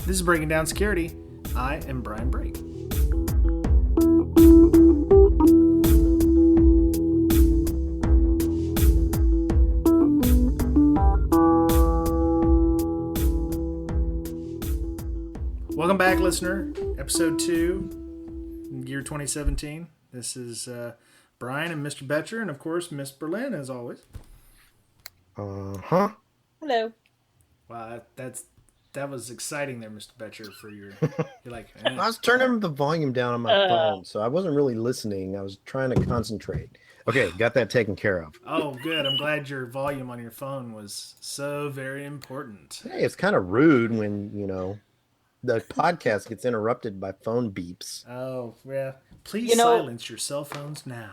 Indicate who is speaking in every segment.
Speaker 1: This is Breaking Down Security. I am Brian Brake. Welcome back, listener. Episode 2, year 2017. This is Brian and Mr. Betcher, and of course, Miss Berlin, as always.
Speaker 2: Hello.
Speaker 1: Wow, that was exciting there, Mr. Betcher, for you're like...
Speaker 2: I was turning the volume down on my phone, so I wasn't really listening. I was trying to concentrate. Okay, got that taken care of.
Speaker 1: Oh, good. I'm glad your volume on your phone was so very important.
Speaker 2: Hey, it's kind of rude when, the podcast gets interrupted by phone beeps.
Speaker 1: Oh, yeah. Please silence your cell phones now.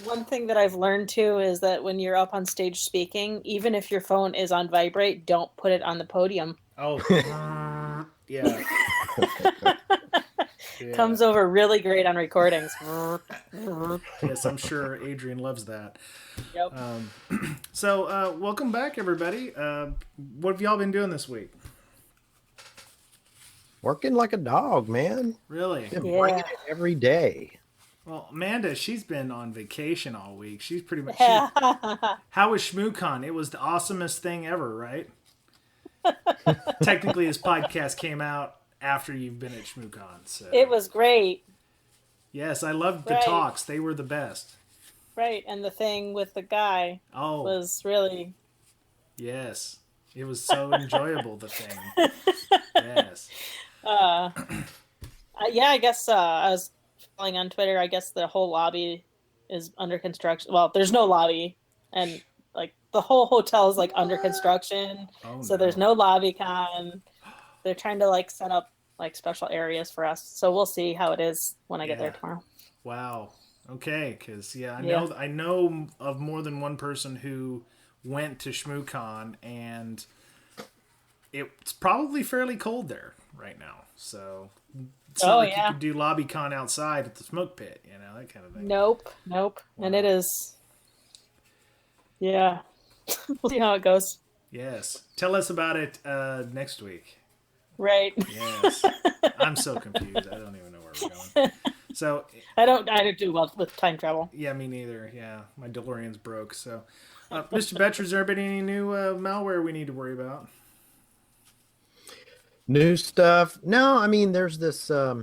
Speaker 3: One thing that I've learned, too, is that when you're up on stage speaking, even if your phone is on vibrate, don't put it on the podium.
Speaker 1: Oh, yeah.
Speaker 3: Comes over really great on recordings.
Speaker 1: Yes, I'm sure Adrian loves that.
Speaker 3: Yep.
Speaker 1: So, welcome back, everybody. What have y'all been doing this week?
Speaker 2: Working like a dog, man.
Speaker 1: Really?
Speaker 2: Bringing it every day.
Speaker 1: Well, Amanda, she's been on vacation all week. She's pretty much... How was ShmooCon? It was the awesomest thing ever, right? Technically, this podcast came out after you've been at ShmooCon. So.
Speaker 3: It was great.
Speaker 1: Yes, I loved the talks. They were the best.
Speaker 3: Right, and the thing with the guy was really...
Speaker 1: Yes, it was so enjoyable, the thing. Yes.
Speaker 3: Yeah, I guess I was following on Twitter. I guess the whole lobby is under construction. Well, there's no lobby, and the whole hotel is under construction. So there's no lobby con. They're trying to set up special areas for us. So we'll see how it is when I get there tomorrow.
Speaker 1: Wow. Okay, because I know of more than one person who went to ShmooCon, and it's probably fairly cold there right now. So it's not like you could do LobbyCon outside at the smoke pit, that kind of thing.
Speaker 3: Nope. Wow. And it is. Yeah. We'll see how it goes.
Speaker 1: Yes. Tell us about it next week.
Speaker 3: Right.
Speaker 1: Yes. I'm so confused. I don't even know where we're going. So
Speaker 3: I don't do well with time travel.
Speaker 1: Yeah, me neither. Yeah. My DeLorean's broke. So Mr. Betcher, is there been any new malware we need to worry about?
Speaker 2: New stuff? No, I mean, there's this, I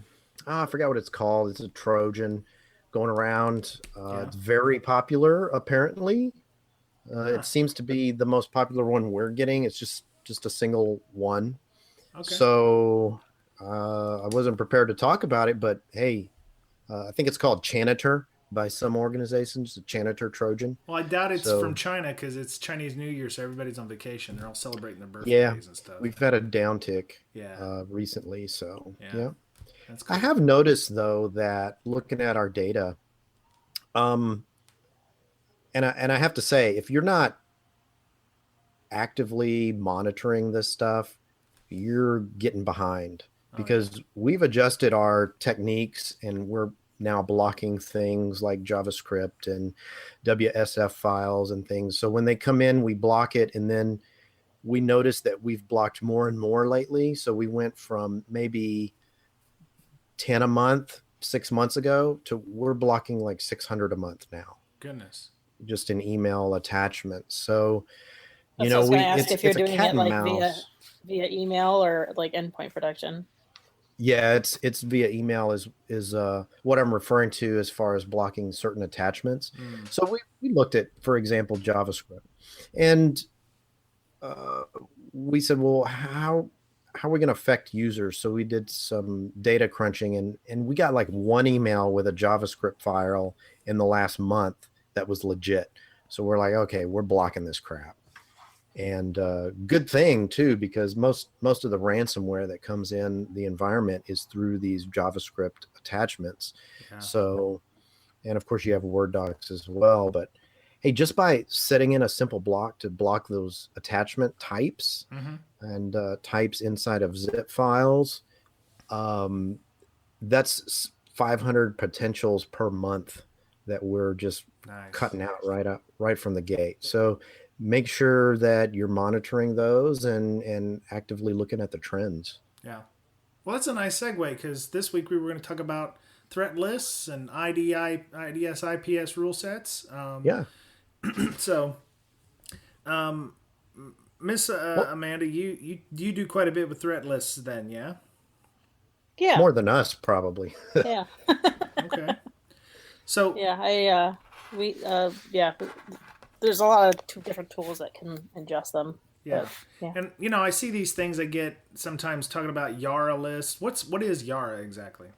Speaker 2: forgot what it's called. It's a Trojan going around. It's very popular, apparently. It seems to be the most popular one we're getting. It's just a single one. Okay. So I wasn't prepared to talk about it, but hey, I think it's called Janitor by some organizations, the Janitor Trojan.
Speaker 1: Well, I doubt it's from China because it's Chinese New Year, so everybody's on vacation. They're all celebrating their birthdays and stuff.
Speaker 2: We've had a downtick recently, so yeah. That's cool. I have noticed, though, that looking at our data, and I have to say, if you're not actively monitoring this stuff, you're getting behind because we've adjusted our techniques and we're now blocking things like JavaScript and WSF files and things. So when they come in, we block it, and then we notice that we've blocked more and more lately. So we went from maybe 10 a month 6 months ago to we're blocking 600 a month now.
Speaker 3: Goodness.
Speaker 2: Just in email attachments. So,
Speaker 3: it's a cat and mouse. Via email or endpoint protection.
Speaker 2: Yeah, it's via email is what I'm referring to as far as blocking certain attachments. So we looked at, for example, JavaScript, and we said, well, how are we going to affect users? So we did some data crunching, and we got one email with a JavaScript file in the last month that was legit. So we're like, okay, we're blocking this crap. And good thing too, because most of the ransomware that comes in the environment is through these JavaScript attachments. Yeah. So, and of course you have Word docs as well, but hey, just by setting in a simple block to block those attachment types and types inside of zip files, that's 500 potentials per month that we're just cutting out right from the gate. So make sure that you're monitoring those and actively looking at the trends.
Speaker 1: Yeah. Well, that's a nice segue because this week we were going to talk about threat lists and IDS, IPS rule sets.
Speaker 2: Yeah.
Speaker 1: So, Miss
Speaker 2: Well,
Speaker 1: Amanda, you do quite a bit with threat lists, then, yeah?
Speaker 3: Yeah,
Speaker 2: more than us, probably.
Speaker 3: yeah,
Speaker 1: Okay. So,
Speaker 3: yeah. Yeah. There's a lot of different tools that can ingest them,
Speaker 1: yeah,
Speaker 3: but yeah.
Speaker 1: and I see these things I get sometimes talking about Yara lists. What is Yara exactly?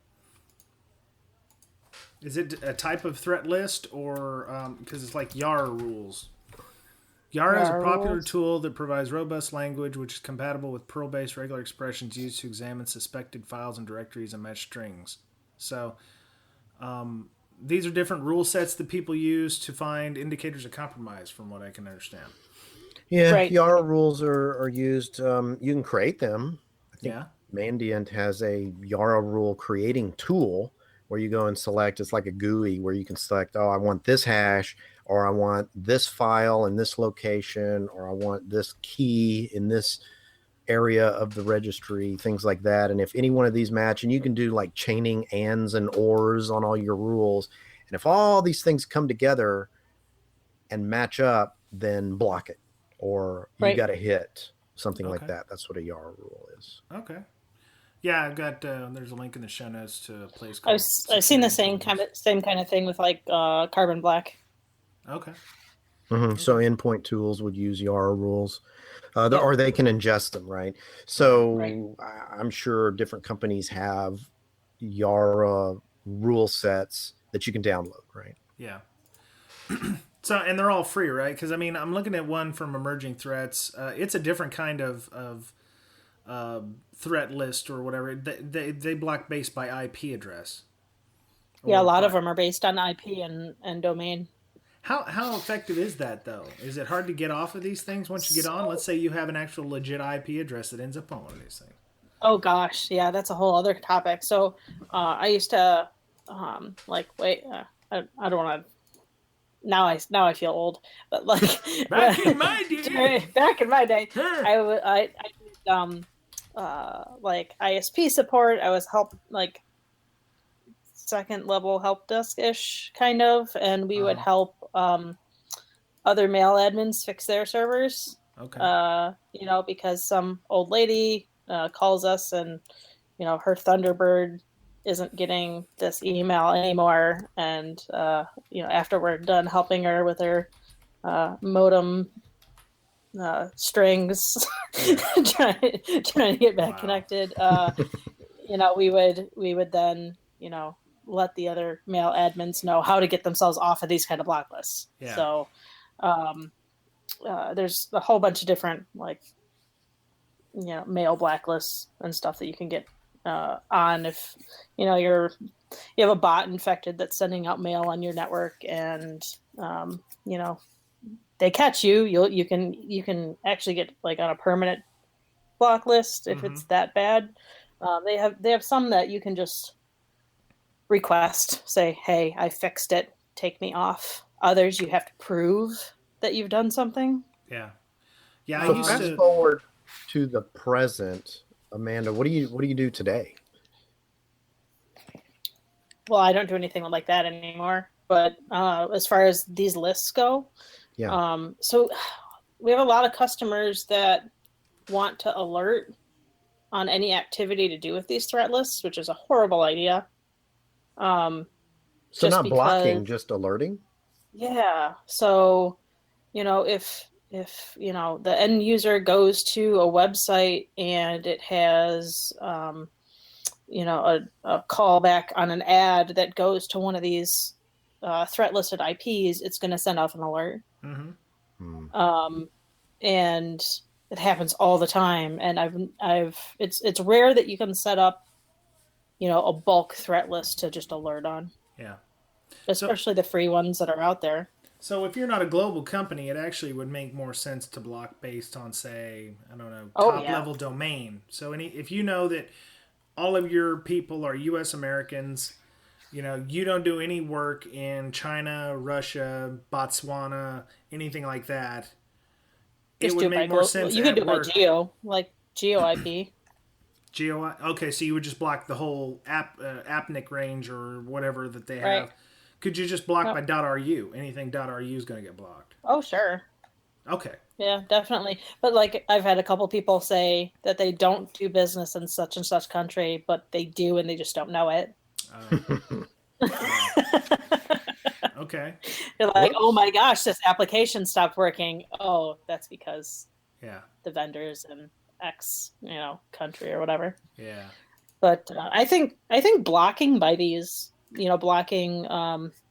Speaker 1: Is it a type of threat list, or because it's like Yara rules? Yara is a
Speaker 3: Yara
Speaker 1: popular
Speaker 3: rules.
Speaker 1: tool that provides robust language which is compatible with Perl-based regular expressions used to examine suspected files and directories and match strings. So these are different rule sets that people use to find indicators of compromise, from what I can understand.
Speaker 2: Yeah,
Speaker 3: Right.
Speaker 2: Yara rules are used. You can create them. I think
Speaker 1: Yeah.
Speaker 2: Mandiant has a Yara rule creating tool where you go and select. It's like a GUI where you can select, oh, I want this hash, or I want this file in this location, or I want this key in this area of the registry, things like that. And if any one of these match, and you can do like chaining ands and ors on all your rules. And if all these things come together and match up, then block it, or you
Speaker 3: Right.
Speaker 2: got a hit, something like
Speaker 1: Okay.
Speaker 2: that. That's what a Yara rule is.
Speaker 1: Okay. Yeah, I've got. There's a link in the show notes to a place
Speaker 3: I've
Speaker 1: called
Speaker 3: I've seen
Speaker 1: Security
Speaker 3: the
Speaker 1: Intelligence.
Speaker 3: same kind of thing with like Carbon Black.
Speaker 1: Okay.
Speaker 2: So
Speaker 1: Okay.
Speaker 2: endpoint tools would use Yara rules,
Speaker 3: Yep.
Speaker 2: or they can ingest them, right?
Speaker 1: Right.
Speaker 3: Right.
Speaker 2: So I'm sure different companies have Yara rule sets that you can download, right?
Speaker 1: Yeah. So, and they're all free, right? Because I mean, I'm looking at one from Emerging Threats. It's a different kind of threat list or whatever. They block based by IP address
Speaker 3: Yeah, a
Speaker 1: or
Speaker 3: lot of
Speaker 1: by.
Speaker 3: them are based on IP and domain.
Speaker 1: How effective is that though? Is it hard to get off of these things once you get on? Let's
Speaker 3: So,
Speaker 1: say you have an actual legit IP address that ends up on one of these things.
Speaker 3: oh gosh, yeah, that's a whole other topic. So, I used to, like, wait, I don't want to. Now I feel old, but like,
Speaker 1: Back in my day.
Speaker 3: back in my day,
Speaker 1: Huh.
Speaker 3: I did, like ISP support. I was help like second level help desk ish kind of, and we would
Speaker 1: Uh-huh.
Speaker 3: help other mail admins fix their servers.
Speaker 1: Okay.
Speaker 3: Because some old lady calls us and her Thunderbird isn't getting this email anymore, and after we're done helping her with her modem strings,
Speaker 1: Yeah.
Speaker 3: trying to get back
Speaker 1: Wow.
Speaker 3: connected, we would then let the other mail admins know how to get themselves off of these kind of block lists.
Speaker 1: Yeah.
Speaker 3: So um, there's a whole bunch of different like mail blacklists and stuff that you can get on if you have a bot infected that's sending out mail on your network, and they catch you can actually get like on a permanent block list if
Speaker 1: Mm-hmm.
Speaker 3: it's that bad. They have some that you can just request, say, hey, I fixed it, take me off. Others you have to prove that you've done something.
Speaker 1: Yeah. Yeah. I
Speaker 2: So
Speaker 1: used
Speaker 2: fast
Speaker 3: um,
Speaker 1: to.
Speaker 2: forward to the present, Amanda. What do you do today?
Speaker 3: well, I don't do anything like that anymore, but as far as these lists go,
Speaker 2: Yeah.
Speaker 3: so we have a lot of customers that want to alert on any activity to do with these threat lists, which is a horrible idea. Um,
Speaker 2: So
Speaker 3: just
Speaker 2: not
Speaker 3: because,
Speaker 2: blocking, just alerting.
Speaker 3: yeah. So, if the end user goes to a website and it has, a callback on an ad that goes to one of these threat listed IPs, it's going to send off an alert.
Speaker 1: Mm-hmm.
Speaker 2: Hmm.
Speaker 3: And it happens all the time. And it's rare that you can set up, a bulk threat list to just alert on,
Speaker 1: Yeah. So
Speaker 3: especially the free ones that are out there.
Speaker 1: So if you're not a global company, it actually would make more sense to block based on, say, I don't know,
Speaker 3: Oh
Speaker 1: top
Speaker 3: yeah,
Speaker 1: level domain. So if you know that all of your people are U.S. Americans, you don't do any work in China, Russia, Botswana, anything like that, it
Speaker 3: just
Speaker 1: would
Speaker 3: do it by
Speaker 1: make more
Speaker 3: global.
Speaker 1: sense
Speaker 3: You can do
Speaker 1: at
Speaker 3: it by
Speaker 1: work.
Speaker 3: geo, like geo IP.
Speaker 1: GOI. Okay, so you would just block the whole AppNic range or whatever that they have.
Speaker 3: Right.
Speaker 1: Could you just block
Speaker 3: Yep.
Speaker 1: by .ru? Anything .ru is going to get blocked.
Speaker 3: Oh, sure.
Speaker 1: Okay.
Speaker 3: Yeah, definitely. But like I've had a couple people say that they don't do business in such and such country, but they do and they just don't know it.
Speaker 1: Yeah. Okay.
Speaker 3: They're like, "Oh my gosh, this application stopped working." Oh, that's because
Speaker 1: Yeah.
Speaker 3: the vendors in X, country or whatever.
Speaker 1: Yeah.
Speaker 3: But I think blocking by these, blocking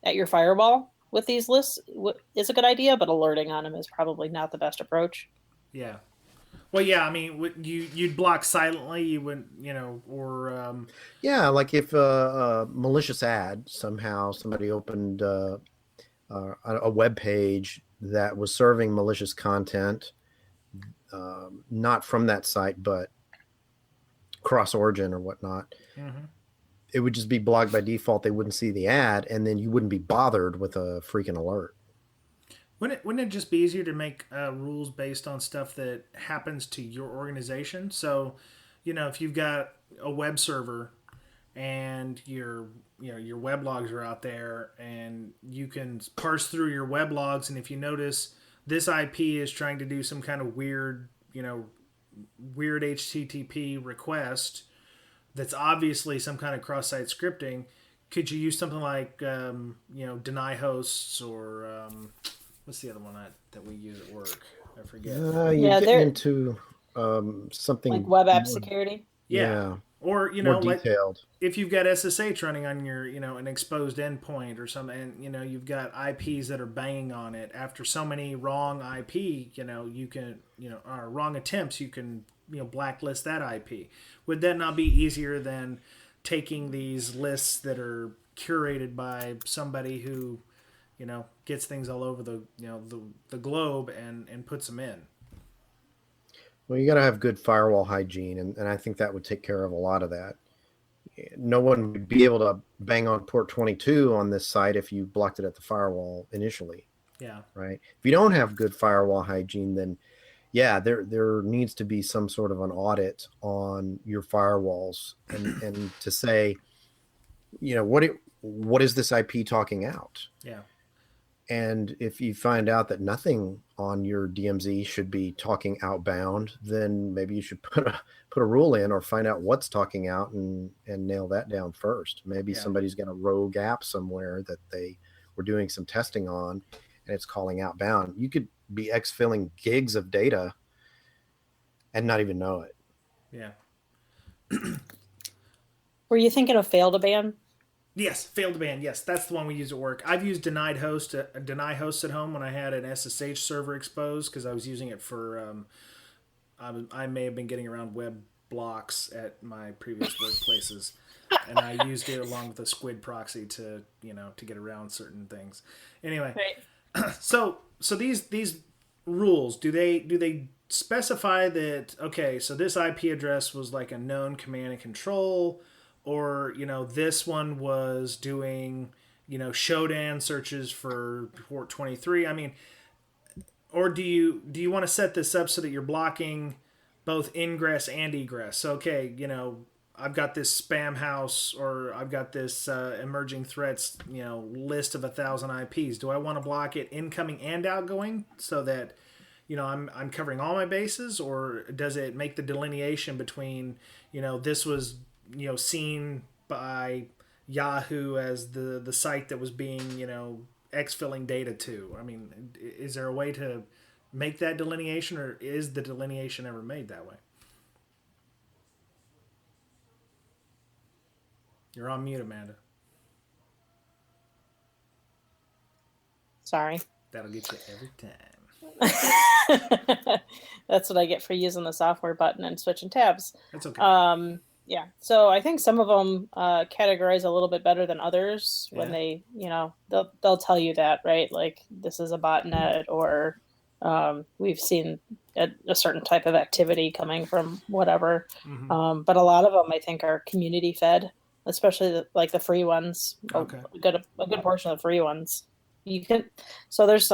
Speaker 3: at your firewall with these lists is a good idea, but alerting on them is probably not the best approach.
Speaker 1: Yeah. Well, yeah. I mean, you'd block silently. You wouldn't, or
Speaker 2: Yeah, like if a malicious ad somehow somebody opened a web page that was serving malicious content, not from that site, but cross origin or whatnot.
Speaker 1: Mhm.
Speaker 2: It would just be blocked by default. They wouldn't see the ad, and then you wouldn't be bothered with a freaking alert.
Speaker 1: Wouldn't it just be easier to make rules based on stuff that happens to your organization? So, if you've got a web server and your web logs are out there, and you can parse through your web logs, and if you notice this IP is trying to do some kind of weird HTTP request that's obviously some kind of cross-site scripting, could you use something like deny hosts or what's the other one that we use at work? I forget.
Speaker 2: You're getting into something
Speaker 3: like web app
Speaker 2: more,
Speaker 3: security.
Speaker 1: Yeah. Or
Speaker 2: more detailed.
Speaker 1: Like if you've got SSH running on your an exposed endpoint or something, and you've got IPs that are banging on it after so many wrong IP, you can or wrong attempts, you can blacklist that IP. Would that not be easier than taking these lists that are curated by somebody who gets things all over the globe and puts them in?
Speaker 2: Well, you got to have good firewall hygiene, and I think that would take care of a lot of that. No one would be able to bang on port 22 on this site if you blocked it at the firewall initially.
Speaker 1: Yeah.
Speaker 2: Right. If you don't have good firewall hygiene, then yeah, there needs to be some sort of an audit on your firewalls and to say, what is this IP talking out?
Speaker 1: Yeah.
Speaker 2: And if you find out that nothing on your DMZ should be talking outbound, then maybe you should put a rule in or find out what's talking out and nail that down first. Maybe somebody's got a rogue app somewhere that they were doing some testing on and it's calling outbound. You could be exfilling gigs of data and not even know it.
Speaker 1: Yeah.
Speaker 3: Were you thinking of fail to ban?
Speaker 1: Yes, failed to ban. Yes, that's the one we use at work. I've used deny hosts at home when I had an SSH server exposed because I was using it for. I may have been getting around web blocks at my previous workplaces, and I used it along with a squid proxy to get around certain things. Anyway,
Speaker 3: right.
Speaker 1: So these rules do they specify that so this IP address was like a known command and control? Or this one was doing Shodan searches for port 23. I mean, or do you want to set this up so that you're blocking both ingress and egress? So I've got this spam house or I've got this emerging threats list of 1,000 IPs. Do I want to block it incoming and outgoing so that I'm covering all my bases, or does it make the delineation between this was seen by Yahoo as the site that was being exfilling data to? I mean, is there a way to make that delineation, or is the delineation ever made that way? You're on mute, Amanda.
Speaker 3: Sorry.
Speaker 1: That'll get you every time.
Speaker 3: That's what I get for using the software button and switching tabs.
Speaker 1: That's okay.
Speaker 3: Yeah, so I think some of them categorize a little bit better than others when they, they'll tell you that, right? Like this is a botnet, or we've seen a certain type of activity coming from whatever.
Speaker 1: Mm-hmm.
Speaker 3: But a lot of them, I think, are community fed, especially the free ones.
Speaker 1: Okay.
Speaker 3: A good portion of the free ones. There's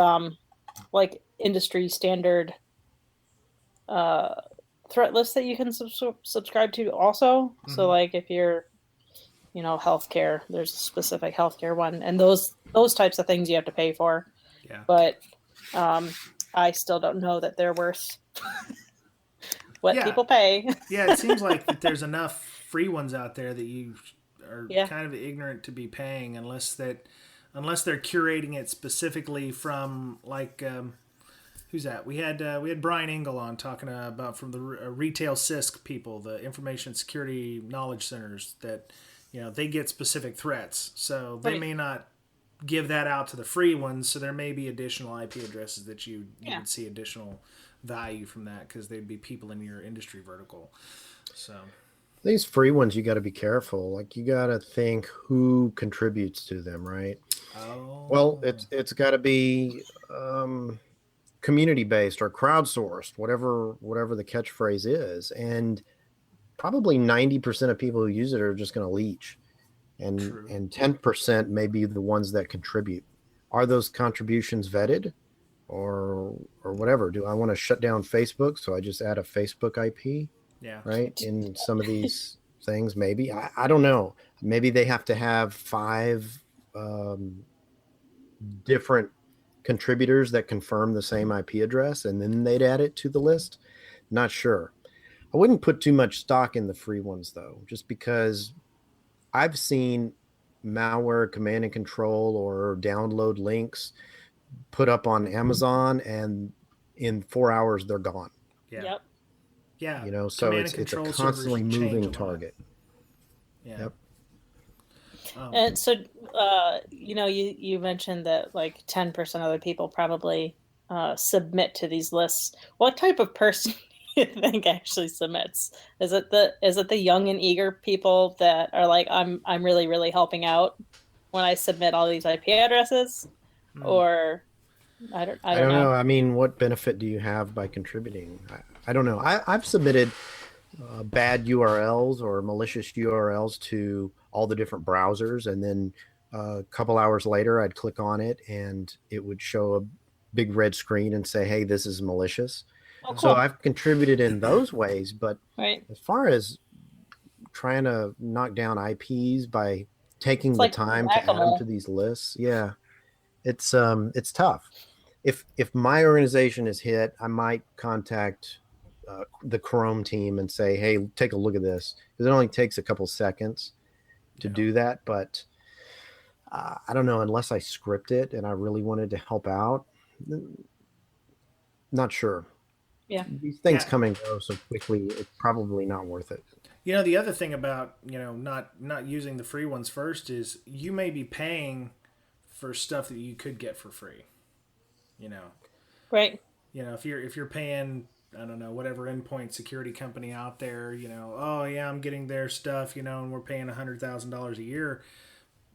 Speaker 3: like industry standard threat lists that you can subscribe to also. Mm-hmm. So like if you're, healthcare, there's a specific healthcare one, and those types of things you have to pay for.
Speaker 1: Yeah.
Speaker 3: But I still don't know that they're worth what people pay.
Speaker 1: Yeah, it seems like that there's enough free ones out there that you are kind of ignorant to be paying unless they're curating it specifically from like who's that? We had Brian Engel on talking about from the retail CISC people, the Information Security Knowledge Centers, that they get specific threats, so they may not give that out to the free ones. So there may be additional IP addresses that you would see additional value from that because they'd be people in your industry vertical. So
Speaker 2: these free ones, you got to be careful. Like you got to think who contributes to them, right?
Speaker 1: Oh.
Speaker 2: Well, it's got to be community based or crowdsourced, whatever the catchphrase is, and probably 90% of people who use it are just going to leech, and 10% may be the ones that contribute. Are those contributions vetted, or whatever? Do I want to shut down Facebook, so I just add a Facebook IP?
Speaker 1: Yeah.
Speaker 2: Right. In some of these things, maybe I don't know. Maybe they have to have 5 different contributors that confirm the same IP address, and then they'd add it to the list. Not sure. I wouldn't put too much stock in the free ones though, just because I've seen malware command and control or download links put up on Amazon, and in 4 hours they're gone.
Speaker 1: Yeah.
Speaker 3: Yep.
Speaker 1: Yeah.
Speaker 2: So it's a constantly moving target.
Speaker 1: Yeah.
Speaker 2: Yep.
Speaker 3: And so, you mentioned that like 10% of the people probably submit to these lists. What type of person do you think actually submits? Is it the young and eager people that are like, I'm really, really helping out when I submit all these IP addresses? Or I don't know.
Speaker 2: I mean, what benefit do you have by contributing? I don't know. I've submitted bad URLs or malicious URLs to all the different browsers, and then a couple hours later I'd click on it and it would show a big red screen and say, hey, this is malicious.
Speaker 3: Oh, cool.
Speaker 2: So I've contributed in those ways, but
Speaker 3: right.
Speaker 2: As far as trying to knock down IPs by taking the time to add them to these lists, it's tough. If my organization is hit, I might contact the Chrome team and say, hey, take a look at this, because it only takes a couple seconds to do that. But I don't know, unless I script it and I really wanted to help out, not sure.
Speaker 3: Yeah,
Speaker 2: these things come and go so quickly, it's probably not worth it.
Speaker 1: The other thing about not using the free ones first is you may be paying for stuff that you could get for free.
Speaker 3: Right.
Speaker 1: If you're paying, I don't know, whatever endpoint security company out there, oh yeah, I'm getting their stuff, and we're paying $100,000 a year.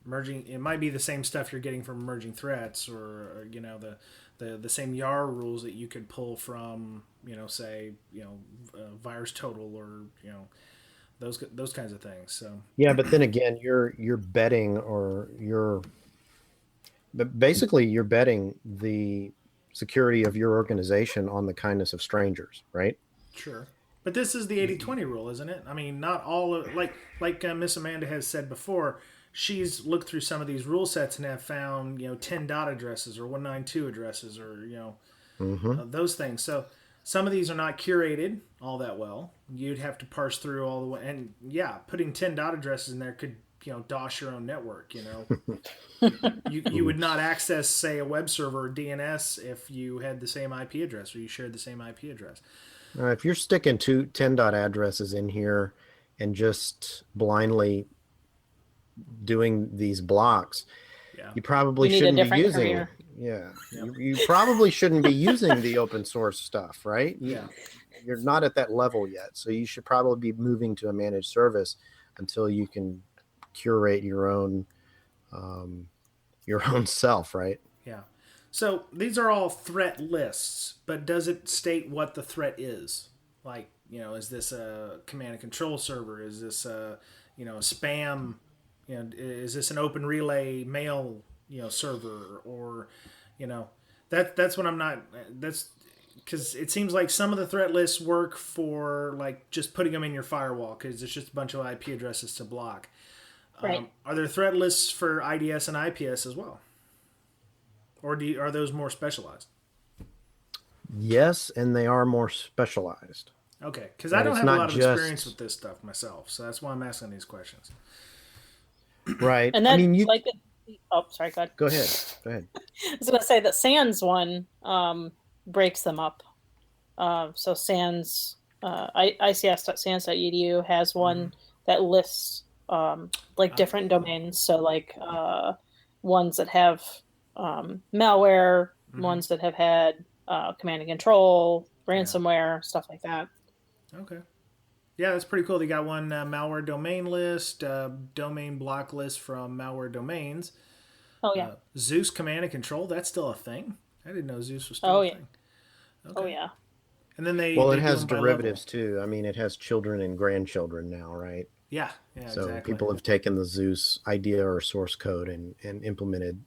Speaker 1: It might be the same stuff you're getting from emerging threats, or the same YAR rules that you could pull from, say, Virus Total, or those kinds of things. So
Speaker 2: yeah, but then again, you're betting, basically you're betting the security of your organization on the kindness of strangers, right?
Speaker 1: Sure. But this is the 80-20 rule, isn't it? I mean, not all of, like Miss Amanda has said before, she's looked through some of these rule sets and have found 10 dot addresses or 192 addresses, or those things. So some of these are not curated all that well. You'd have to parse through all the way, and putting 10 dot addresses in there could DOS your own network. You would not access, say, a web server or DNS if you had the same IP address or you shared the same IP address.
Speaker 2: If you're sticking 10 dot addresses in here and just blindly doing these blocks, you probably shouldn't be using. You probably shouldn't be using the open source stuff, right? You're not at that level yet, so you should probably be moving to a managed service until you can curate your own self, right?
Speaker 1: Yeah. So these are all threat lists, but does it state what the threat is? Like, is this a command and control server? Is this a spam? Is this an open relay mail server? Or that's what I'm not. That's because it seems like some of the threat lists work for like just putting them in your firewall because it's just a bunch of IP addresses to block.
Speaker 3: Right.
Speaker 1: Are there threat lists for IDS and IPS as well, or are those more specialized?
Speaker 2: Yes, and they are more specialized.
Speaker 1: Okay, because I
Speaker 2: Right?
Speaker 1: don't
Speaker 2: It's
Speaker 1: have a
Speaker 2: not
Speaker 1: lot of experience
Speaker 2: just
Speaker 1: with this stuff myself, so that's why I'm asking these questions.
Speaker 2: right.
Speaker 3: And
Speaker 2: I
Speaker 3: then
Speaker 2: mean, you
Speaker 3: like oh, sorry, go ahead.
Speaker 2: go ahead. Go ahead.
Speaker 3: I was gonna say that Sans one breaks them up. So Sans ics.sans.edu has one that lists like different domains. So like ones that have malware, ones that have had command and control, ransomware, stuff like that.
Speaker 1: Okay. Yeah, that's pretty cool. They got one malware domain list, domain block list from malware domains.
Speaker 3: Oh yeah.
Speaker 1: Zeus command and control, that's still a thing? I didn't know Zeus was still
Speaker 3: Oh
Speaker 1: a
Speaker 3: yeah.
Speaker 1: thing.
Speaker 3: Oh
Speaker 1: Okay.
Speaker 3: yeah.
Speaker 1: And then they
Speaker 2: Well, it
Speaker 1: do
Speaker 2: has
Speaker 1: them by
Speaker 2: derivatives
Speaker 1: level.
Speaker 2: too. I mean, it has children and grandchildren now, right?
Speaker 1: Yeah, yeah,
Speaker 2: So
Speaker 1: exactly.
Speaker 2: people have taken the Zeus idea or source code and implemented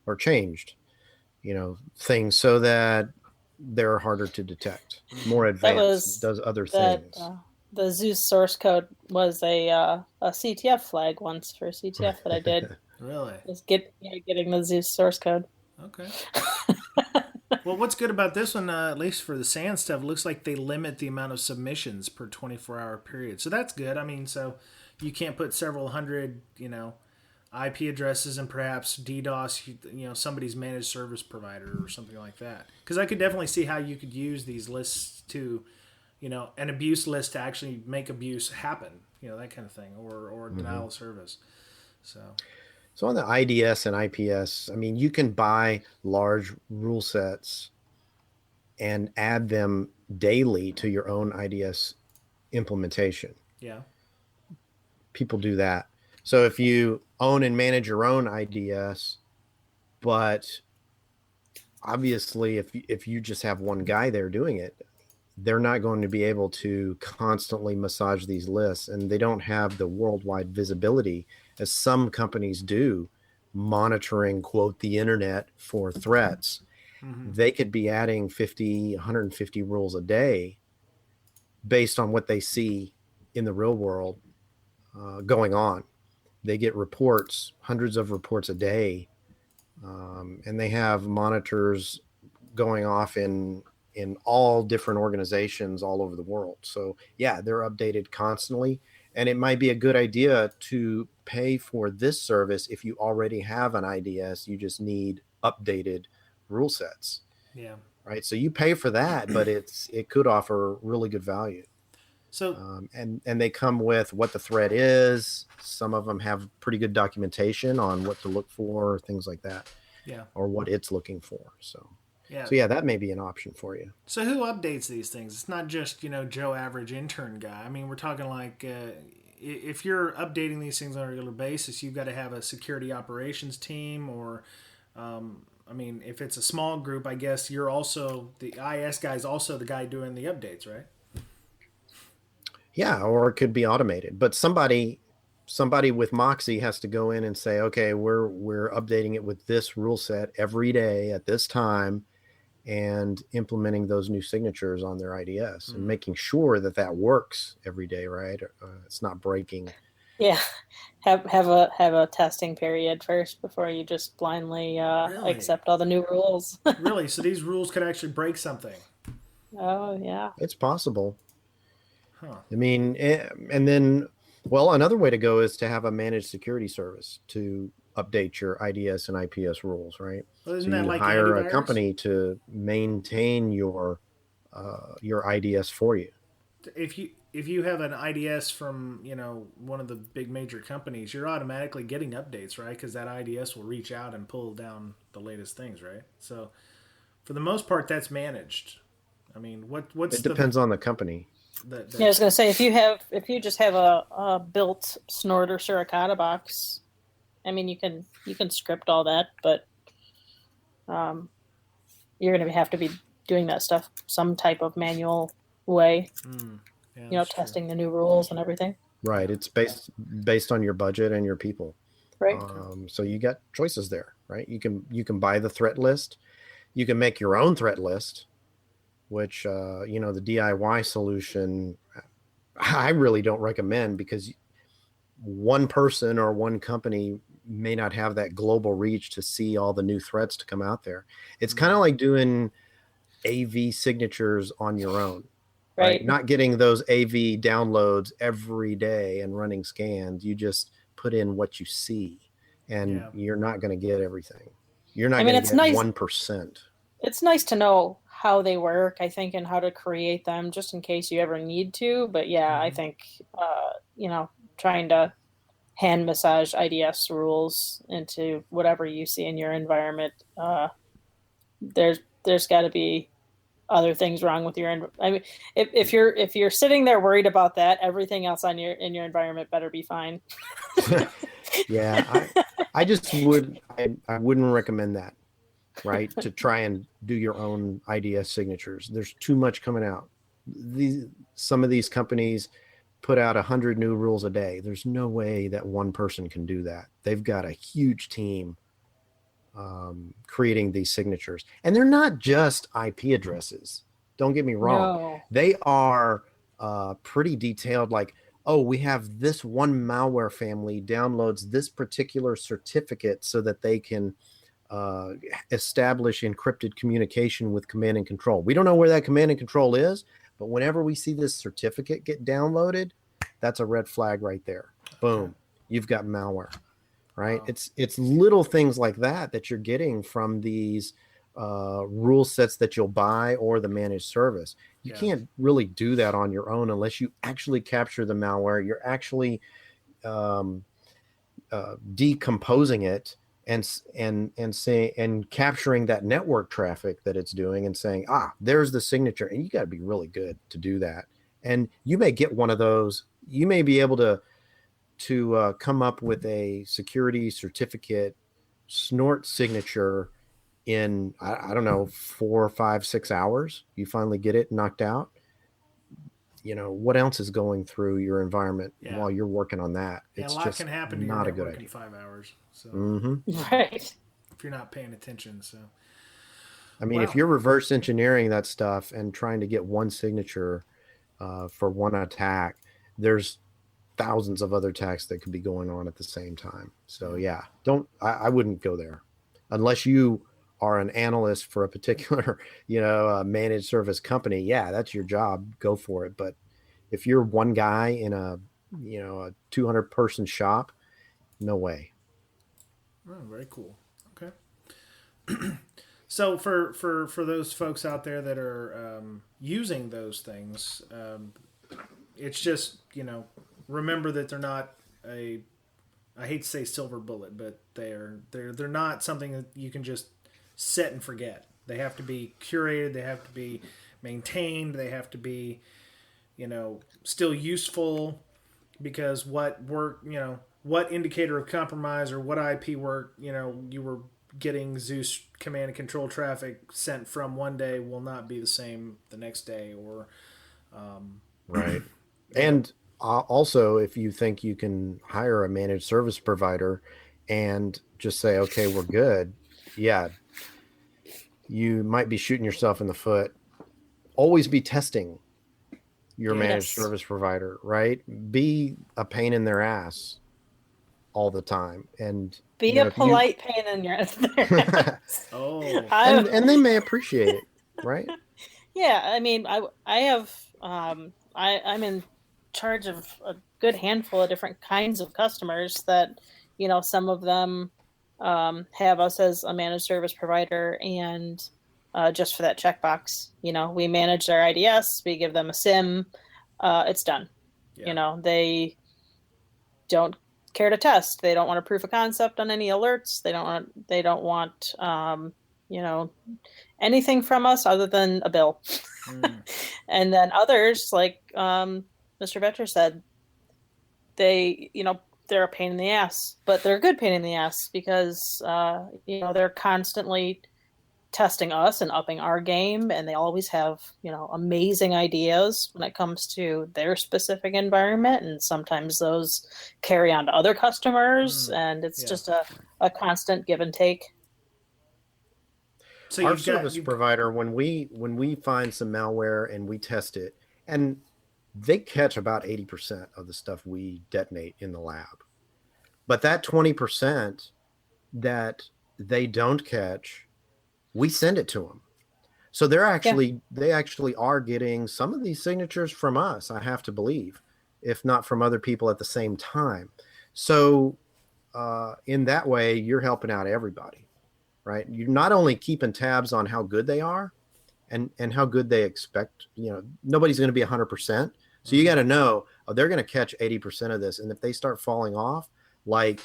Speaker 2: or changed, things so that they're harder to detect, more
Speaker 3: That
Speaker 2: advanced,
Speaker 3: was
Speaker 2: does other
Speaker 3: that
Speaker 2: things.
Speaker 3: the Zeus source code was a CTF flag once for CTF that I did.
Speaker 1: Really?
Speaker 3: Was getting the Zeus source code.
Speaker 1: Okay. Well, what's good about this one, at least for the SAN stuff, looks like they limit the amount of submissions per 24-hour period. So that's good. I mean, so you can't put several hundred, IP addresses and perhaps DDoS, somebody's managed service provider or something like that. Because I could definitely see how you could use these lists to, an abuse list to actually make abuse happen, that kind of thing, or denial of service.
Speaker 2: So on the IDS and IPS, I mean, you can buy large rule sets and add them daily to your own IDS implementation.
Speaker 1: Yeah.
Speaker 2: People do that. So if you own and manage your own IDS, but obviously if you just have one guy there doing it, they're not going to be able to constantly massage these lists, and they don't have the worldwide visibility as some companies do, monitoring, quote, the internet for threats. They could be adding 50, 150 rules a day based on what they see in the real world going on. They get reports, hundreds of reports a day, and they have monitors going off in all different organizations all over the world. So yeah, they're updated constantly, and it might be a good idea to pay for this service if you already have an IDS. You just need updated rule sets.
Speaker 1: Yeah.
Speaker 2: Right. So you pay for that, but it could offer really good value.
Speaker 1: So
Speaker 2: and they come with what the threat is. Some of them have pretty good documentation on what to look for, things like that.
Speaker 1: Yeah.
Speaker 2: Or what it's looking for. So
Speaker 1: yeah.
Speaker 2: That may be an option for you.
Speaker 1: So who updates these things? It's not just Joe average intern guy. I mean, we're talking like if you're updating these things on a regular basis, you've got to have a security operations team, or I mean, if it's a small group, I guess you're also the IS guy is also the guy doing the updates, right?
Speaker 2: Yeah, or it could be automated, but somebody with Moxie has to go in and say, okay, we're updating it with this rule set every day at this time, and implementing those new signatures on their IDS and making sure that works every day, right? It's not breaking.
Speaker 3: Yeah, have a testing period first before you just blindly
Speaker 1: Really?
Speaker 3: accept all the new rules.
Speaker 1: Really? So these rules could actually break something?
Speaker 3: Oh yeah,
Speaker 2: It's possible.
Speaker 1: Huh.
Speaker 2: I mean, and then, well, another way to go is to have a managed security service to update your IDS and IPS rules, right?
Speaker 1: Well, isn't
Speaker 2: So
Speaker 1: that
Speaker 2: you
Speaker 1: like
Speaker 2: hire
Speaker 1: antivirus?
Speaker 2: a company to maintain your IDS for you.
Speaker 1: If you have an IDS from one of the big major companies, you're automatically getting updates, right? Because that IDS will reach out and pull down the latest things, right? So for the most part, that's managed. I mean, what's
Speaker 2: it depends on the company.
Speaker 3: Yeah, I was gonna say if you just have a built snort or suricata box, I mean you can script all that, but you're gonna have to be doing that stuff some type of manual way.
Speaker 1: Yeah,
Speaker 3: testing the new rules and everything.
Speaker 2: Right. It's based on your budget and your people.
Speaker 3: Right.
Speaker 2: So you got choices there, right? You can buy the threat list. You can make your own threat list, which, the DIY solution, I really don't recommend, because one person or one company may not have that global reach to see all the new threats to come out there. It's kind of like doing AV signatures on your own, right? Not getting those AV downloads every day and running scans. You just put in what you see, and you're not going to get everything. You're not going to get 1%.
Speaker 3: It's nice to know how they work, I think, and how to create them just in case you ever need to. But yeah, I think, trying to hand massage IDS rules into whatever you see in your environment, there's got to be other things wrong with your. I mean, if you're sitting there worried about that, everything else in your environment better be fine.
Speaker 2: Yeah, I just wouldn't recommend that, right? To try and do your own IDS signatures. There's too much coming out. Some of these companies put out 100 new rules a day. There's no way that one person can do that. They've got a huge team creating these signatures, and they're not just IP addresses. Don't get me wrong. No. They are pretty detailed. Like, oh, we have this one malware family downloads this particular certificate so that they can establish encrypted communication with command and control. We don't know where that command and control is, but whenever we see this certificate get downloaded, that's a red flag right there. Boom, you've got malware, right? Wow. It's little things like that you're getting from these rule sets that you'll buy or the managed service. You can't really do that on your own unless you actually capture the malware. You're actually decomposing it and capturing that network traffic that it's doing and saying, there's the signature. And you got to be really good to do that. And you may get one of those. You may be able to come up with a security certificate snort signature in, I don't know, 4, 5, 6 hours. You finally get it knocked out. What else is going through your environment while you're working on that?
Speaker 1: It's a lot just can happen to not a good idea. In 5 hours. So
Speaker 3: right,
Speaker 1: if you're not paying attention. So
Speaker 2: I mean, if you're reverse engineering that stuff and trying to get one signature for one attack, there's thousands of other attacks that could be going on at the same time. So I wouldn't go there unless you are an analyst for a particular, managed service company. Yeah, that's your job. Go for it. But if you're one guy in a 200 person shop, no way.
Speaker 1: Oh, very cool. Okay. So for those folks out there that are using those things, it's just, remember that they're not I hate to say silver bullet, but they're not something that you can just set and forget. They have to be curated. They have to be maintained. They have to be, still useful, because what indicator of compromise or what IP work, you were getting Zeus command and control traffic sent from one day will not be the same the next day, or
Speaker 2: right. And also, if you think you can hire a managed service provider and just say, okay, we're good. Yeah. You might be shooting yourself in the foot. Always be testing your managed service provider, right? Be a pain in their ass all the time, and
Speaker 3: be a polite pain in your ass.
Speaker 2: and they may appreciate it, right?
Speaker 3: Yeah, I mean, I have I'm in charge of a good handful of different kinds of customers that, some of them have us as a managed service provider, and just for that checkbox, we manage their IDS, we give them a SIM, it's done. They don't care to test. They don't want a proof of concept on any alerts. They don't want anything from us other than a bill. And then others, like Mr. Vetcher said, they're a pain in the ass, but they're a good pain in the ass because, they're constantly testing us and upping our game. And they always have, amazing ideas when it comes to their specific environment. And sometimes those carry on to other customers. And it's just a constant give and take.
Speaker 1: So
Speaker 2: our service provider, when we find some malware and we test it, and they catch about 80% of the stuff we detonate in the lab. But that 20% that they don't catch, we send it to them. So they actually are getting some of these signatures from us, I have to believe, if not from other people at the same time. So in that way, you're helping out everybody, right? You're not only keeping tabs on how good they are and how good they expect. Nobody's going to be 100%. So you got to know, they're going to catch 80% of this. And if they start falling off, like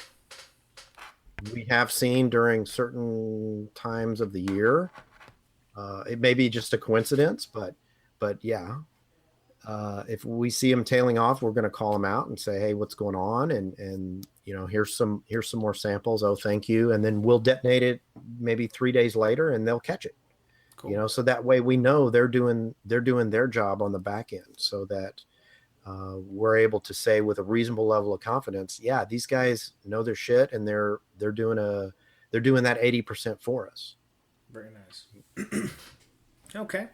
Speaker 2: we have seen during certain times of the year, it may be just a coincidence, but yeah, if we see them tailing off, we're going to call them out and say, hey, what's going on? And here's some more samples. Oh, thank you. And then we'll detonate it maybe 3 days later and they'll catch it. Cool. So that way we know they're doing their job on the back end, so that we're able to say with a reasonable level of confidence, yeah, these guys know their shit and they're doing that 80% for us.
Speaker 1: Very nice. Okay.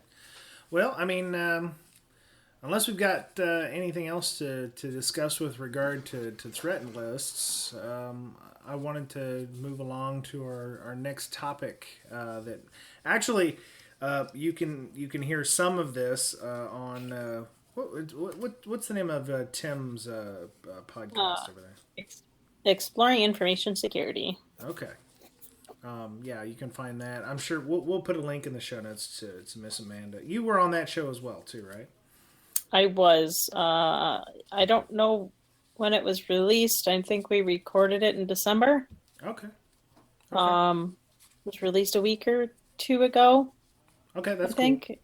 Speaker 1: Well, I mean, unless we've got anything else to discuss with regard to threat lists, I wanted to move along to our next topic. That actually, you can hear some of this on what's the name of Tim's podcast over there?
Speaker 3: Exploring Information Security.
Speaker 1: Okay. Yeah, you can find that. I'm sure we'll put a link in the show notes to Miss Amanda. You were on that show as well, too, right?
Speaker 3: I was. I don't know when it was released. I think we recorded it in December.
Speaker 1: Okay.
Speaker 3: It was released a week or two ago.
Speaker 1: Okay, that's
Speaker 3: I think.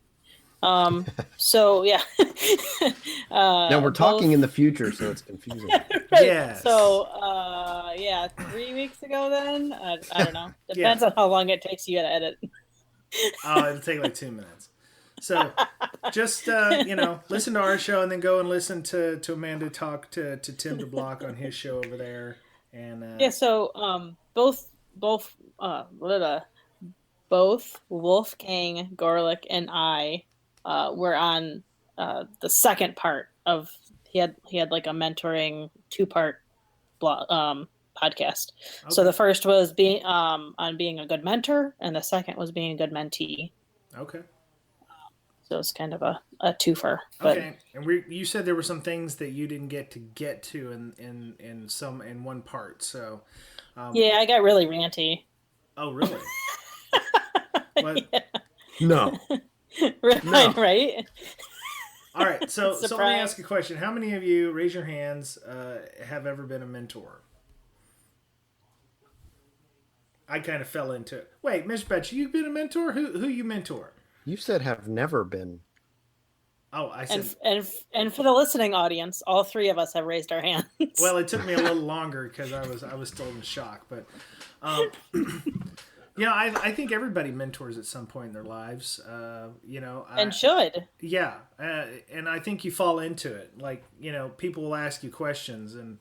Speaker 3: Cool. So yeah.
Speaker 2: Now we're talking in the future, so it's confusing.
Speaker 3: Right.
Speaker 1: Yes.
Speaker 3: So 3 weeks ago then. I don't know. Depends on how long it takes you to edit.
Speaker 1: It'll take like 2 minutes. So just listen to our show and then go and listen to Amanda talk to Tim DeBlock on his show over there. And
Speaker 3: so both Wolfgang Gorlick and I were on the second part of he had like a mentoring 2-part podcast. Okay. So the first was on being a good mentor, and the second was being a good mentee.
Speaker 1: Okay.
Speaker 3: So it's kind of a twofer. But...
Speaker 1: Okay, and you said there were some things that you didn't get to in one part. So
Speaker 3: yeah, I got really ranty.
Speaker 1: Oh, really? What?
Speaker 3: Yeah.
Speaker 2: No.
Speaker 3: Right,
Speaker 2: no.
Speaker 3: Right.
Speaker 1: All right, so let me ask a question. How many of you, raise your hands, have ever been a mentor? I kind of fell into it. Wait, Miss Betch, you've been a mentor? Who you mentor?
Speaker 2: You said have never been.
Speaker 1: Oh, I said.
Speaker 3: And for the listening audience, all three of us have raised our hands.
Speaker 1: Well, it took me a little longer because I was still in shock, but I think everybody mentors at some point in their lives. And
Speaker 3: should.
Speaker 1: Yeah, and I think you fall into it. Like, people will ask you questions, and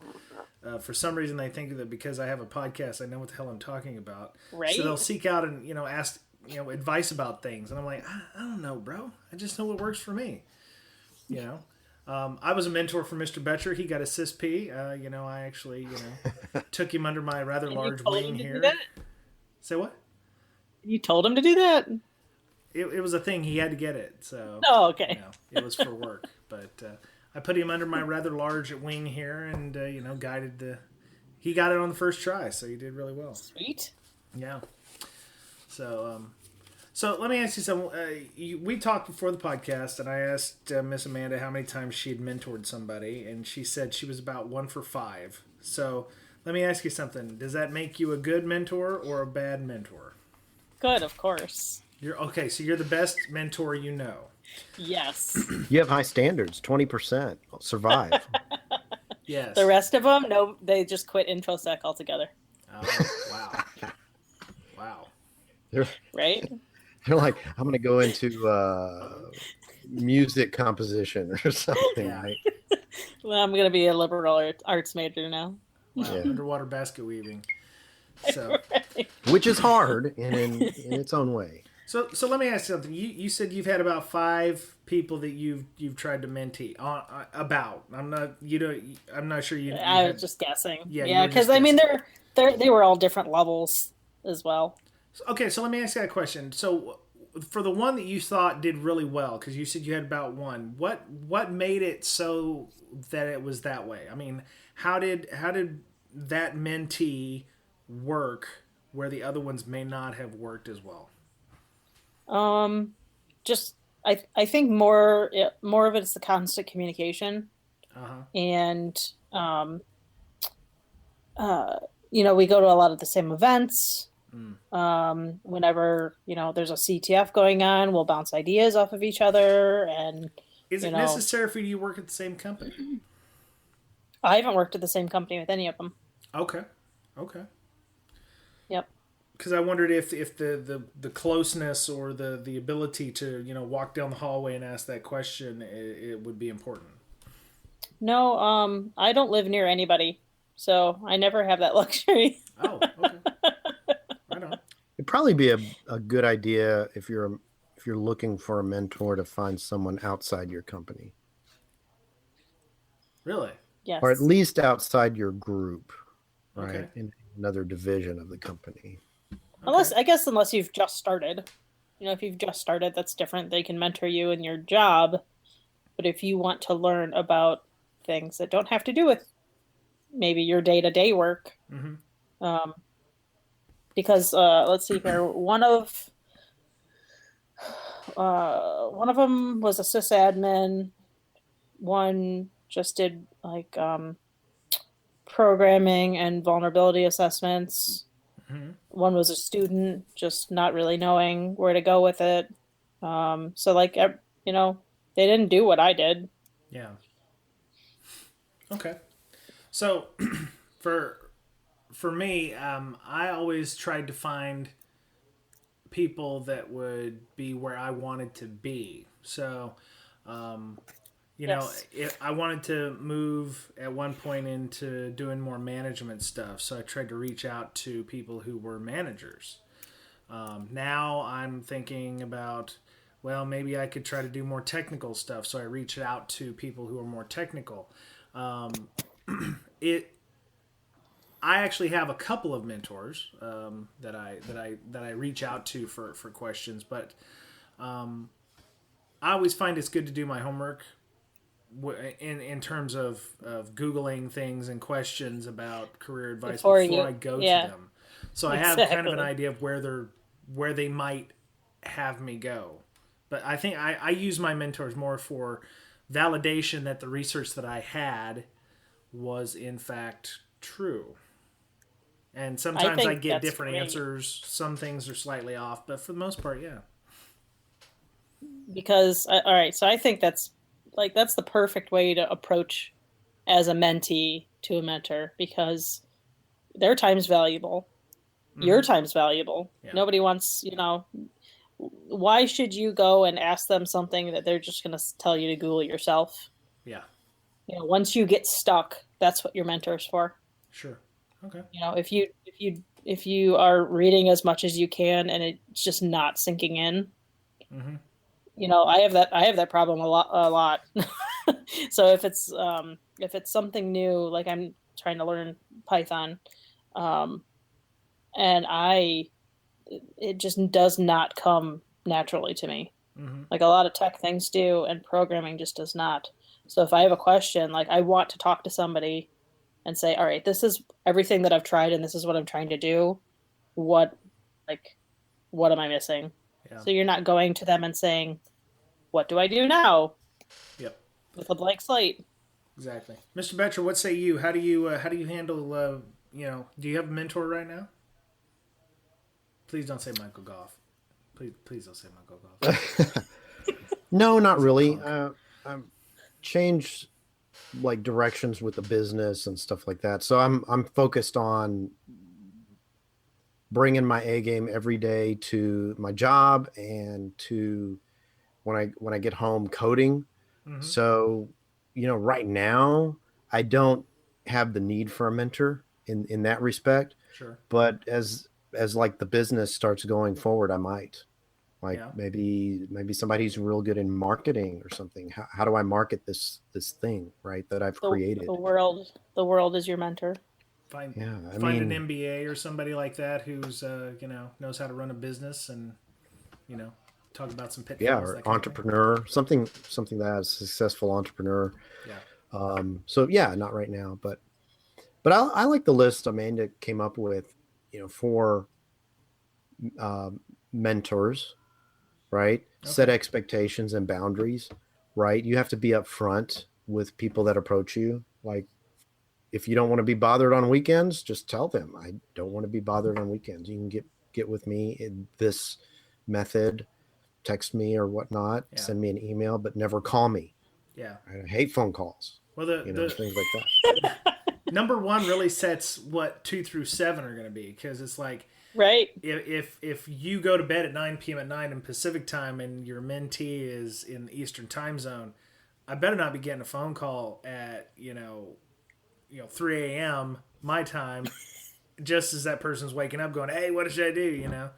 Speaker 1: for some reason they think that because I have a podcast, I know what the hell I'm talking about.
Speaker 3: Right.
Speaker 1: So they'll seek out and ask advice about things, and I'm like, I don't know, bro. I just know what works for me. I was a mentor for Mr. Betcher. He got a CISP. I actually took him under my rather large wing here. Say what?
Speaker 3: You told him to do that?
Speaker 1: It was a thing. He had to get it. So.
Speaker 3: Oh, okay.
Speaker 1: It was for work, but I put him under my rather large wing here, and guided he got it on the first try, so he did really well.
Speaker 3: Sweet.
Speaker 1: Yeah. So let me ask you something. We talked before the podcast, and I asked Miss Amanda how many times she had mentored somebody, and she said she was about 1 for 5. So let me ask you something. Does that make you a good mentor or a bad mentor?
Speaker 3: Good, of course.
Speaker 1: So you're the best mentor you know.
Speaker 3: Yes.
Speaker 2: You have high standards. 20% survive.
Speaker 1: Yes.
Speaker 3: The rest of them, no, they just quit InfoSec altogether.
Speaker 1: Oh, wow. Wow.
Speaker 3: Right?
Speaker 2: They're like, I'm going to go into music composition or something. Right?
Speaker 3: Well, I'm going to be a liberal arts major now.
Speaker 1: Wow. Yeah. Underwater basket weaving. So,
Speaker 3: right.
Speaker 2: Which is hard in its own way.
Speaker 1: So let me ask you something. You said you've had about 5 people that you've tried to mentee about. I'm not you know I'm not sure you
Speaker 3: I was
Speaker 1: had.
Speaker 3: just guessing.
Speaker 1: Yeah, you
Speaker 3: Yeah,
Speaker 1: were
Speaker 3: because
Speaker 1: just
Speaker 3: I mean
Speaker 1: guessing.
Speaker 3: they were all different levels as well.
Speaker 1: Okay, so let me ask you that question. So for the one that you thought did really well, because you said you had about one, what made it so that it was that way? I mean, how did that mentee work where the other ones may not have worked as well?
Speaker 3: Um, just I think more of it's the constant communication
Speaker 1: Uh huh.
Speaker 3: and um uh we go to a lot of the same events.
Speaker 1: Mm.
Speaker 3: Whenever, there's a CTF going on, we'll bounce ideas off of each other and
Speaker 1: Is
Speaker 3: you
Speaker 1: it
Speaker 3: know,
Speaker 1: necessary for you to work at the same company?
Speaker 3: I haven't worked at the same company with any of them.
Speaker 1: Okay. Okay.
Speaker 3: Yep.
Speaker 1: Because I wondered if the closeness or the ability to walk down the hallway and ask that question it would be important.
Speaker 3: No, I don't live near anybody, so I never have that luxury.
Speaker 1: Oh, okay. Right on.
Speaker 2: It'd probably be a good idea if you're looking for a mentor to find someone outside your company,
Speaker 1: Really?
Speaker 2: or at
Speaker 3: Yes.
Speaker 2: least outside your group,
Speaker 1: Okay.
Speaker 2: right? In another division of the company.
Speaker 1: Okay.
Speaker 3: Unless you've just started. If you've just started, that's different. They can mentor you in your job. But if you want to learn about things that don't have to do with maybe your day-to-day work,
Speaker 1: Mm-hmm.
Speaker 3: um, because let's see here, one of them was a sysadmin. One just did like programming and vulnerability assessments.
Speaker 1: Mm-hmm.
Speaker 3: One was a student, just not really knowing where to go with it. So like, they didn't do what I did.
Speaker 1: Yeah. Okay. So for for me, I always tried to find people that would be where I wanted to be. So um,
Speaker 3: Yes.
Speaker 1: I wanted to move at one point into doing more management stuff. So I tried to reach out to people who were managers. Now I'm thinking about, well, maybe I could try to do more technical stuff. So I reached out to people who are more technical. Um, it I actually have a couple of mentors that I reach out to for questions, but I always find it's good to do my homework in terms of googling things and questions about career advice
Speaker 3: Before
Speaker 1: before
Speaker 3: you,
Speaker 1: I go to
Speaker 3: yeah,
Speaker 1: them, so I have kind of an
Speaker 3: exactly.
Speaker 1: idea of where they might have me go. But I think I use my mentors more for validation that the research that I had was in fact true. And
Speaker 3: I
Speaker 1: sometimes I
Speaker 3: think
Speaker 1: get
Speaker 3: that's
Speaker 1: different
Speaker 3: great
Speaker 1: answers. Some things are slightly off, but for the most part, yeah.
Speaker 3: because all right, so I think that's the perfect way to approach as a mentee to a mentor because their time's valuable, your
Speaker 1: Mm-hmm.
Speaker 3: time's valuable.
Speaker 1: Yeah.
Speaker 3: Nobody wants, why should you go and ask them something that they're just going to tell you to Google yourself?
Speaker 1: Yeah.
Speaker 3: Once you get stuck, that's what your mentor's for.
Speaker 1: Sure. Okay.
Speaker 3: If you are reading as much as you can and it's just not sinking in,
Speaker 1: Mm-hmm.
Speaker 3: I have that problem a lot. So if it's something new, like I'm trying to learn Python, um, and it just does not come naturally to me.
Speaker 1: Mm-hmm.
Speaker 3: Like a lot of tech things do, and programming just does not. So if I have a question, like I want to talk to somebody and say, all right, this is everything that I've tried and this is what I'm trying to do. What like what am I missing?
Speaker 1: Yeah.
Speaker 3: So you're not going to them and saying, what do I do now
Speaker 1: Yep.
Speaker 3: with a blank slate?
Speaker 1: Exactly. Mr. Betcher, what say you? How do you handle do you have a mentor right now? Please don't say Michael Goff. Please don't say Michael Goff.
Speaker 2: No, not
Speaker 1: He's a
Speaker 2: really.
Speaker 1: punk.
Speaker 2: I'm changed like directions with the business and stuff like that. So I'm focused on bringing my A game every day to my job and to when I get home coding.
Speaker 1: Mm-hmm.
Speaker 2: So, right now I don't have the need for a mentor in that respect,
Speaker 1: Sure.
Speaker 2: but as like the business starts going forward, I might. Like
Speaker 1: Yeah.
Speaker 2: maybe somebody's real good in marketing or something. How do I market this thing, right, that I've created?
Speaker 3: The world is your mentor.
Speaker 1: Find
Speaker 2: Yeah, I
Speaker 1: find an
Speaker 2: mean,
Speaker 1: MBA or somebody like that who's knows how to run a business and you know talk about some
Speaker 2: yeah,
Speaker 1: pitfalls,
Speaker 2: or
Speaker 1: that kind of thing.
Speaker 2: entrepreneur, something that is a successful entrepreneur.
Speaker 1: Yeah.
Speaker 2: So yeah, not right now, but I like the list Amanda came up with, for um, mentors, right? Set
Speaker 1: Okay.
Speaker 2: expectations and boundaries, right? You have to be upfront with people that approach you. Like, if you don't want to be bothered on weekends, just tell them I don't want to be bothered on weekends. You can get with me in this method, text me or whatnot,
Speaker 1: Yeah.
Speaker 2: send me an email, but never call me.
Speaker 1: Yeah.
Speaker 2: I hate phone calls,
Speaker 1: Well, the
Speaker 2: things like that.
Speaker 1: number one really sets what 2 through 7 are going to be, because it's like
Speaker 3: Right.
Speaker 1: if you go to bed at 9 p.m. at night in Pacific time and your mentee is in the Eastern time zone, I better not be getting a phone call at 3 a.m. my time, just as that person's waking up, going, "Hey, what should I do?"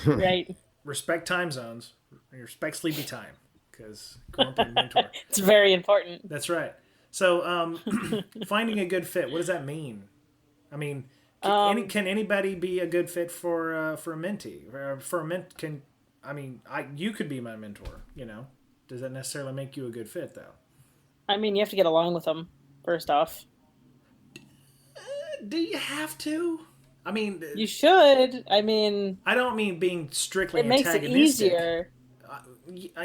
Speaker 3: Right.
Speaker 1: Respect time zones, respect sleepy time, because grumpy mentor.
Speaker 3: It's very important.
Speaker 1: That's right. So, finding a good fit. What does that mean? I mean, can anybody be a good fit for a mentee? For a you could be my mentor. Does that necessarily make you a good fit, though?
Speaker 3: I mean, you have to get along with them first off.
Speaker 1: Do you have to? I mean,
Speaker 3: You should. I mean,
Speaker 1: I don't mean being strictly
Speaker 3: it makes it
Speaker 1: antagonistic.
Speaker 3: easier.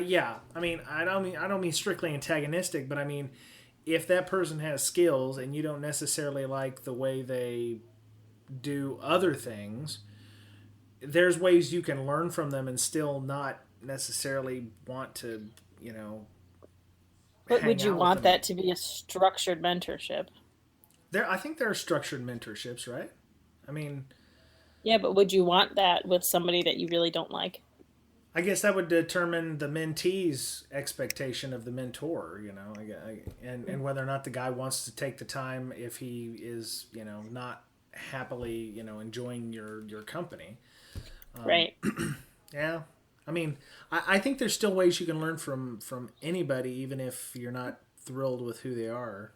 Speaker 1: Yeah, I mean, I don't mean strictly antagonistic, but I mean, if that person has skills and you don't necessarily like the way they do other things, there's ways you can learn from them and still not necessarily want to,
Speaker 3: But would
Speaker 1: hang
Speaker 3: you
Speaker 1: out with
Speaker 3: want
Speaker 1: them.
Speaker 3: that to be a structured mentorship?
Speaker 1: I think there are structured mentorships, right? I mean,
Speaker 3: Yeah, but would you want that with somebody that you really don't like?
Speaker 1: I guess that would determine the mentee's expectation of the mentor, and whether or not the guy wants to take the time, if he is, not happily, enjoying your company.
Speaker 3: Right.
Speaker 1: Yeah. I mean, I think there's still ways you can learn from anybody, even if you're not thrilled with who they are.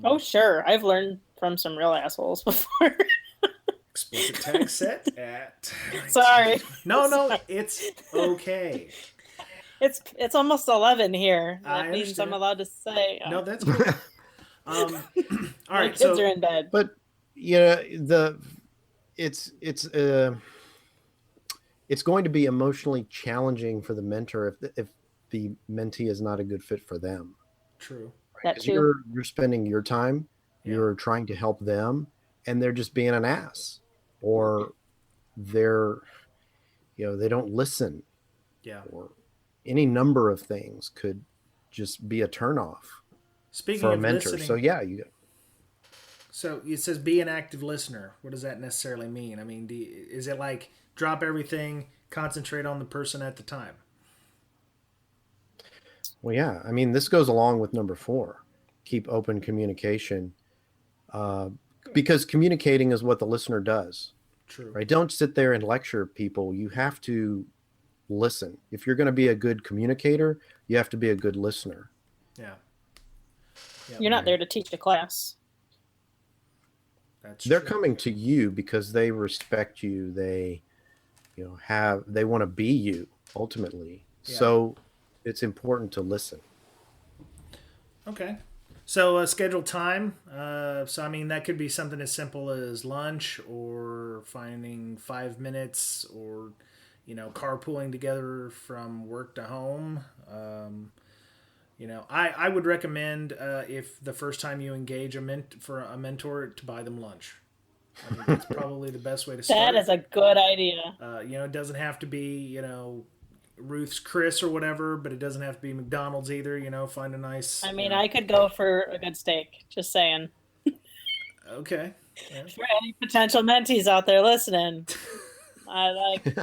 Speaker 3: Oh, sure. I've learned from some real assholes before.
Speaker 1: Explicit tag set at.
Speaker 3: Sorry.
Speaker 1: No, it's okay.
Speaker 3: It's almost 11 here.
Speaker 1: I
Speaker 3: That means I'm
Speaker 1: understand.
Speaker 3: allowed to say.
Speaker 1: No, that's cool. All
Speaker 3: My
Speaker 1: right,
Speaker 3: kids
Speaker 1: so
Speaker 3: are in bed.
Speaker 2: But it's it's going to be emotionally challenging for the mentor if the mentee is not a good fit for them.
Speaker 1: true.
Speaker 3: That
Speaker 2: Because
Speaker 3: too.
Speaker 2: you're spending your time,
Speaker 1: Yeah.
Speaker 2: you're trying to help them, and they're just being an ass, or they're they don't listen,
Speaker 1: Yeah.
Speaker 2: or any number of things could just be a turnoff
Speaker 1: Speaking
Speaker 2: for a
Speaker 1: of
Speaker 2: mentor.
Speaker 1: listening,
Speaker 2: So yeah, you
Speaker 1: so it says be an active listener. What does that necessarily mean? I mean, is it like drop everything, concentrate on the person at the time?
Speaker 2: well, yeah. I mean, this goes along with number 4. Keep open communication, because communicating is what the listener does.
Speaker 1: True.
Speaker 2: Right? Don't sit there and lecture people. You have to listen. If you're going to be a good communicator, you have to be a good listener.
Speaker 1: Yeah. Yep.
Speaker 3: You're not there to teach a class.
Speaker 1: That's
Speaker 2: They're
Speaker 1: true.
Speaker 2: coming to you because they respect you. They they want to be you ultimately.
Speaker 1: Yeah.
Speaker 2: So it's important to listen.
Speaker 1: Okay. So schedule time. So I mean, that could be something as simple as lunch, or finding 5 minutes, or carpooling together from work to home. I would recommend, if the first time you engage for a mentor, to buy them lunch. I think that's probably the best way to start.
Speaker 3: That is a good idea.
Speaker 1: It doesn't have to be Ruth's Chris or whatever, but it doesn't have to be McDonald's either. Find a nice.
Speaker 3: I mean, I could go for a good steak. Just saying.
Speaker 1: Okay. Yeah.
Speaker 3: For any potential mentees out there listening, I like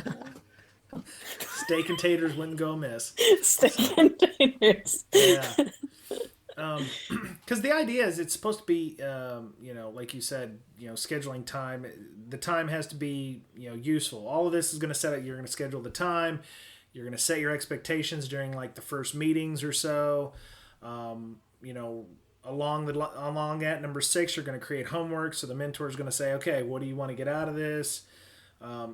Speaker 1: Steak and taters wouldn't go amiss.
Speaker 3: steak containers.
Speaker 1: Yeah. Because the idea is it's supposed to be, like you said, scheduling time. The time has to be, useful. All of this is going to set up. You're going to schedule the time. You're going to set your expectations during like the first meetings or so. You know, along at number 6, you're going to create homework. So the mentor is going to say, okay, what do you want to get out of this?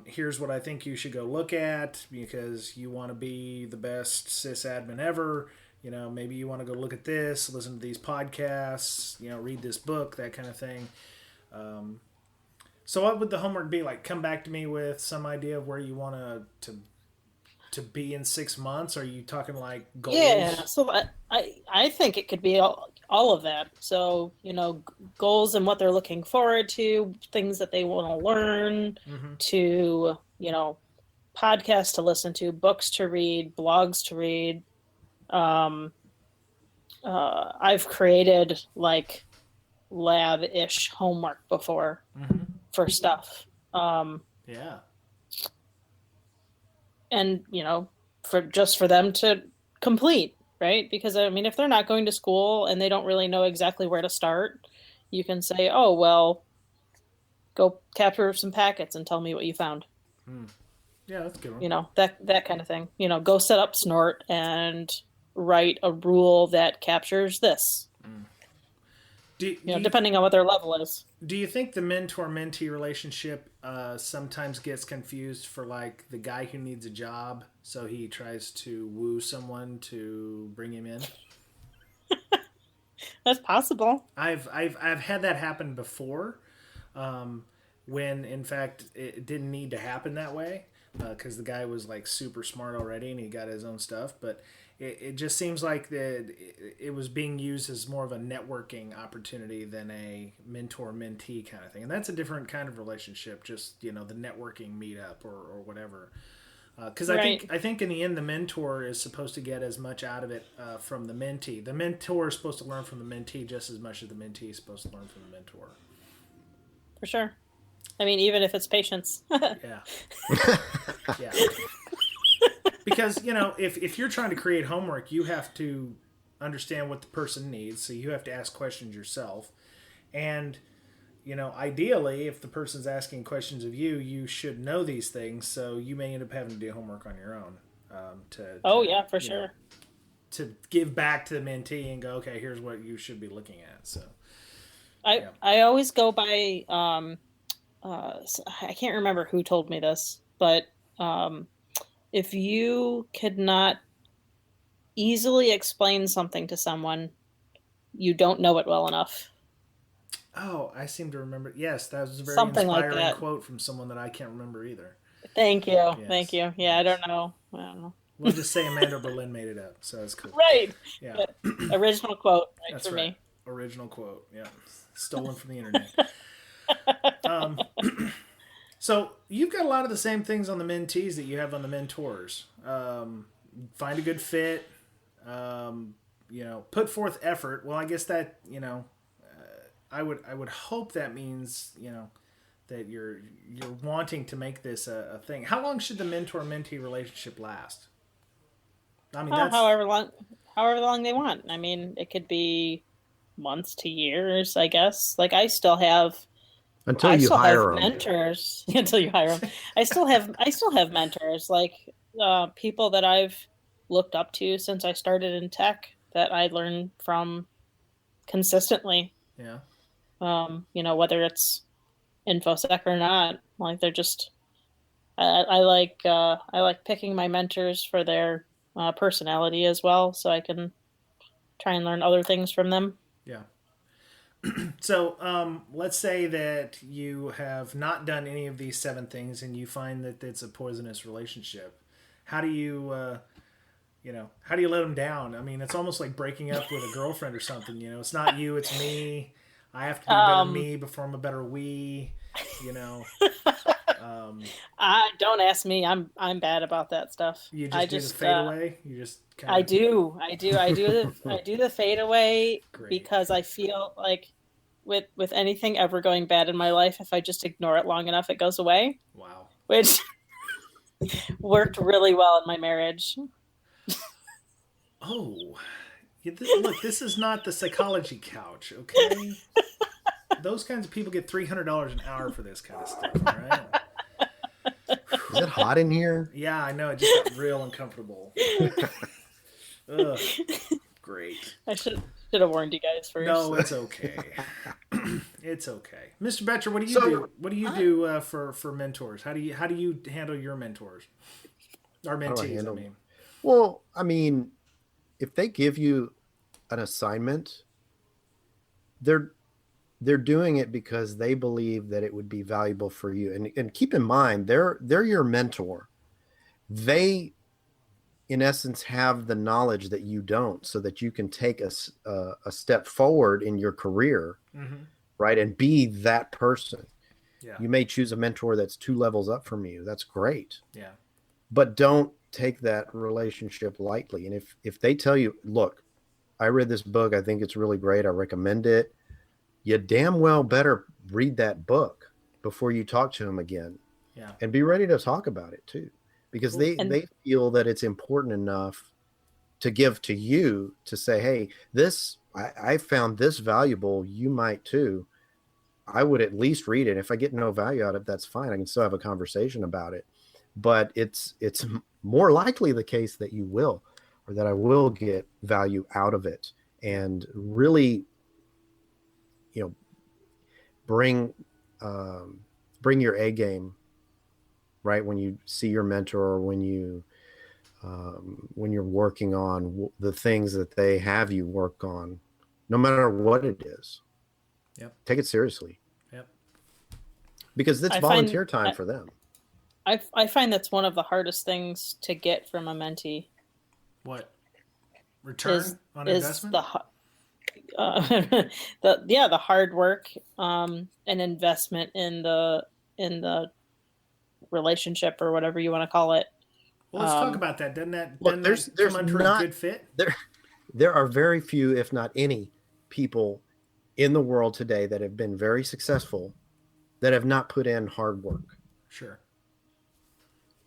Speaker 1: Here's what I think you should go look at because you want to be the best sysadmin ever. You know, maybe you want to go look at this, listen to these podcasts, you know, read this book, that kind of thing. So what would the homework be like? Come back to me with some idea of where you want to be in 6 months. Are you talking like goals?
Speaker 3: Yeah, so I think it could be all of that. So, you know, goals and what they're looking forward to, things that they want to learn, to, you know, podcasts to listen to, books to read, blogs to read. I've created like lab-ish homework before for stuff.
Speaker 1: Yeah.
Speaker 3: And, you know, for them to complete, right? Because, I mean, if they're not going to school and they don't really know exactly where to start, you can say, oh, well, go capture some packets and tell me what you found.
Speaker 1: Yeah, that's a good one.
Speaker 3: You know, that kind of thing. You know, go set up Snort and write a rule that captures this. Depending on what their level is.
Speaker 1: Do you think the mentor-mentee relationship sometimes gets confused for like the guy who needs a job, so he tries to woo someone to bring him in?
Speaker 3: That's possible.
Speaker 1: I've had that happen before, when in fact it didn't need to happen that way, because the guy was like super smart already and he got his own stuff, but it just seems like that it was being used as more of a networking opportunity than a mentor-mentee kind of thing. And that's a different kind of relationship, just, you know, the networking meetup or whatever. Because
Speaker 3: right.
Speaker 1: I think in the end, the mentor is supposed to get as much out of it from the mentee. The mentor is supposed to learn from the mentee just as much as the mentee is supposed to learn from the mentor.
Speaker 3: For sure. I mean, even if it's patience.
Speaker 1: Yeah. Yeah. Because, you know, if you're trying to create homework, you have to understand what the person needs. So you have to ask questions yourself. And, you know, ideally, if the person's asking questions of you, you should know these things. So you may end up having to do homework on your own.
Speaker 3: Yeah, for sure.
Speaker 1: Know, to give back to the mentee and go, okay, here's what you should be looking at. So
Speaker 3: I always go by, I can't remember who told me this, but if you could not easily explain something to someone, you don't know it well enough.
Speaker 1: Oh, I seem to remember. Yes, that was a very
Speaker 3: Something
Speaker 1: inspiring
Speaker 3: like that.
Speaker 1: quote from someone that I can't remember either.
Speaker 3: Thank you.
Speaker 1: Yes.
Speaker 3: Thank you. Yeah,
Speaker 1: Yes.
Speaker 3: I don't know.
Speaker 1: We'll just say Amanda Berlin made it up, so it's cool.
Speaker 3: Right.
Speaker 1: Yeah.
Speaker 3: Original quote, right?
Speaker 1: That's
Speaker 3: for
Speaker 1: right.
Speaker 3: me.
Speaker 1: Original quote. Yeah. Stolen from the internet. So you've got a lot of the same things on the mentees that you have on the mentors. Find a good fit. You know, put forth effort. Well, I guess that, you know, I would hope that means, you know, that you're wanting to make this a thing. How long should the mentor-mentee relationship last? I mean, that's
Speaker 3: however long they want. I mean, it could be months to years, I guess. Like I still have
Speaker 2: until you hire them.
Speaker 3: Mentors until you hire them. I still have mentors, like people that I've looked up to since I started in tech that I learn from consistently.
Speaker 1: Yeah.
Speaker 3: You know, whether it's InfoSec or not, like they're just I like picking my mentors for their personality as well, so I can try and learn other things from them.
Speaker 1: Yeah. So let's say that you have not done any of these 7 things and you find that it's a poisonous relationship. How do you, how do you let them down? I mean, it's almost like breaking up with a girlfriend or something. You know, it's not you, it's me. I have to be a better me before I'm a better we. You know.
Speaker 3: Don't ask me. I'm bad about that stuff.
Speaker 1: You just do the fade away. You just. Kinda...
Speaker 3: I do the fade away. Great. Because I feel like with anything ever going bad in my life, if I just ignore it long enough, it goes away.
Speaker 1: Wow.
Speaker 3: Which worked really well in my marriage.
Speaker 1: Oh, look, this is not the psychology couch, okay? Those kinds of people get $300 an hour for this kind of stuff, all right?
Speaker 2: Is it hot in here?
Speaker 1: Yeah, I know. It just got real uncomfortable. Ugh, great.
Speaker 3: I should have warned you guys first.
Speaker 1: No, it's okay. It's okay. Mr. Betcher, what do you do? What do you do for mentors? How do you handle your mentors? Or mentees, I mean.
Speaker 2: Well, I mean, if they give you an assignment, they're doing it because they believe that it would be valuable for you. And keep in mind, they're your mentor. They, in essence, have the knowledge that you don't, so that you can take a step forward in your career, right? And be that person.
Speaker 1: Yeah.
Speaker 2: You may choose a mentor that's 2 levels up from you. That's great.
Speaker 1: Yeah.
Speaker 2: But don't take that relationship lightly. And if they tell you, look, I read this book, I think it's really great, I recommend it, you damn well better read that book before you talk to them again.
Speaker 1: Yeah.
Speaker 2: And be ready to talk about it too, because they feel that it's important enough to give to you, to say, hey, I found this valuable, you might too. I would at least read it. If I get no value out of it, that's fine. I can still have a conversation about it. But it's more likely the case that you will, or that I will get value out of it, and really, bring your A game, right? When you see your mentor, or when you're working on the things that they have you work on, no matter what it is.
Speaker 1: Yep.
Speaker 2: Take it seriously.
Speaker 1: Yep.
Speaker 2: Because it's volunteer time for them.
Speaker 3: I find that's one of the hardest things to get from a mentee.
Speaker 1: What? Return on investment?
Speaker 3: The hard work and investment in the relationship, or whatever you want to call it.
Speaker 1: Well, let's talk about that. Doesn't that come under a good fit?
Speaker 2: There are very few, if not any, people in the world today that have been very successful that have not put in hard work.
Speaker 1: Sure.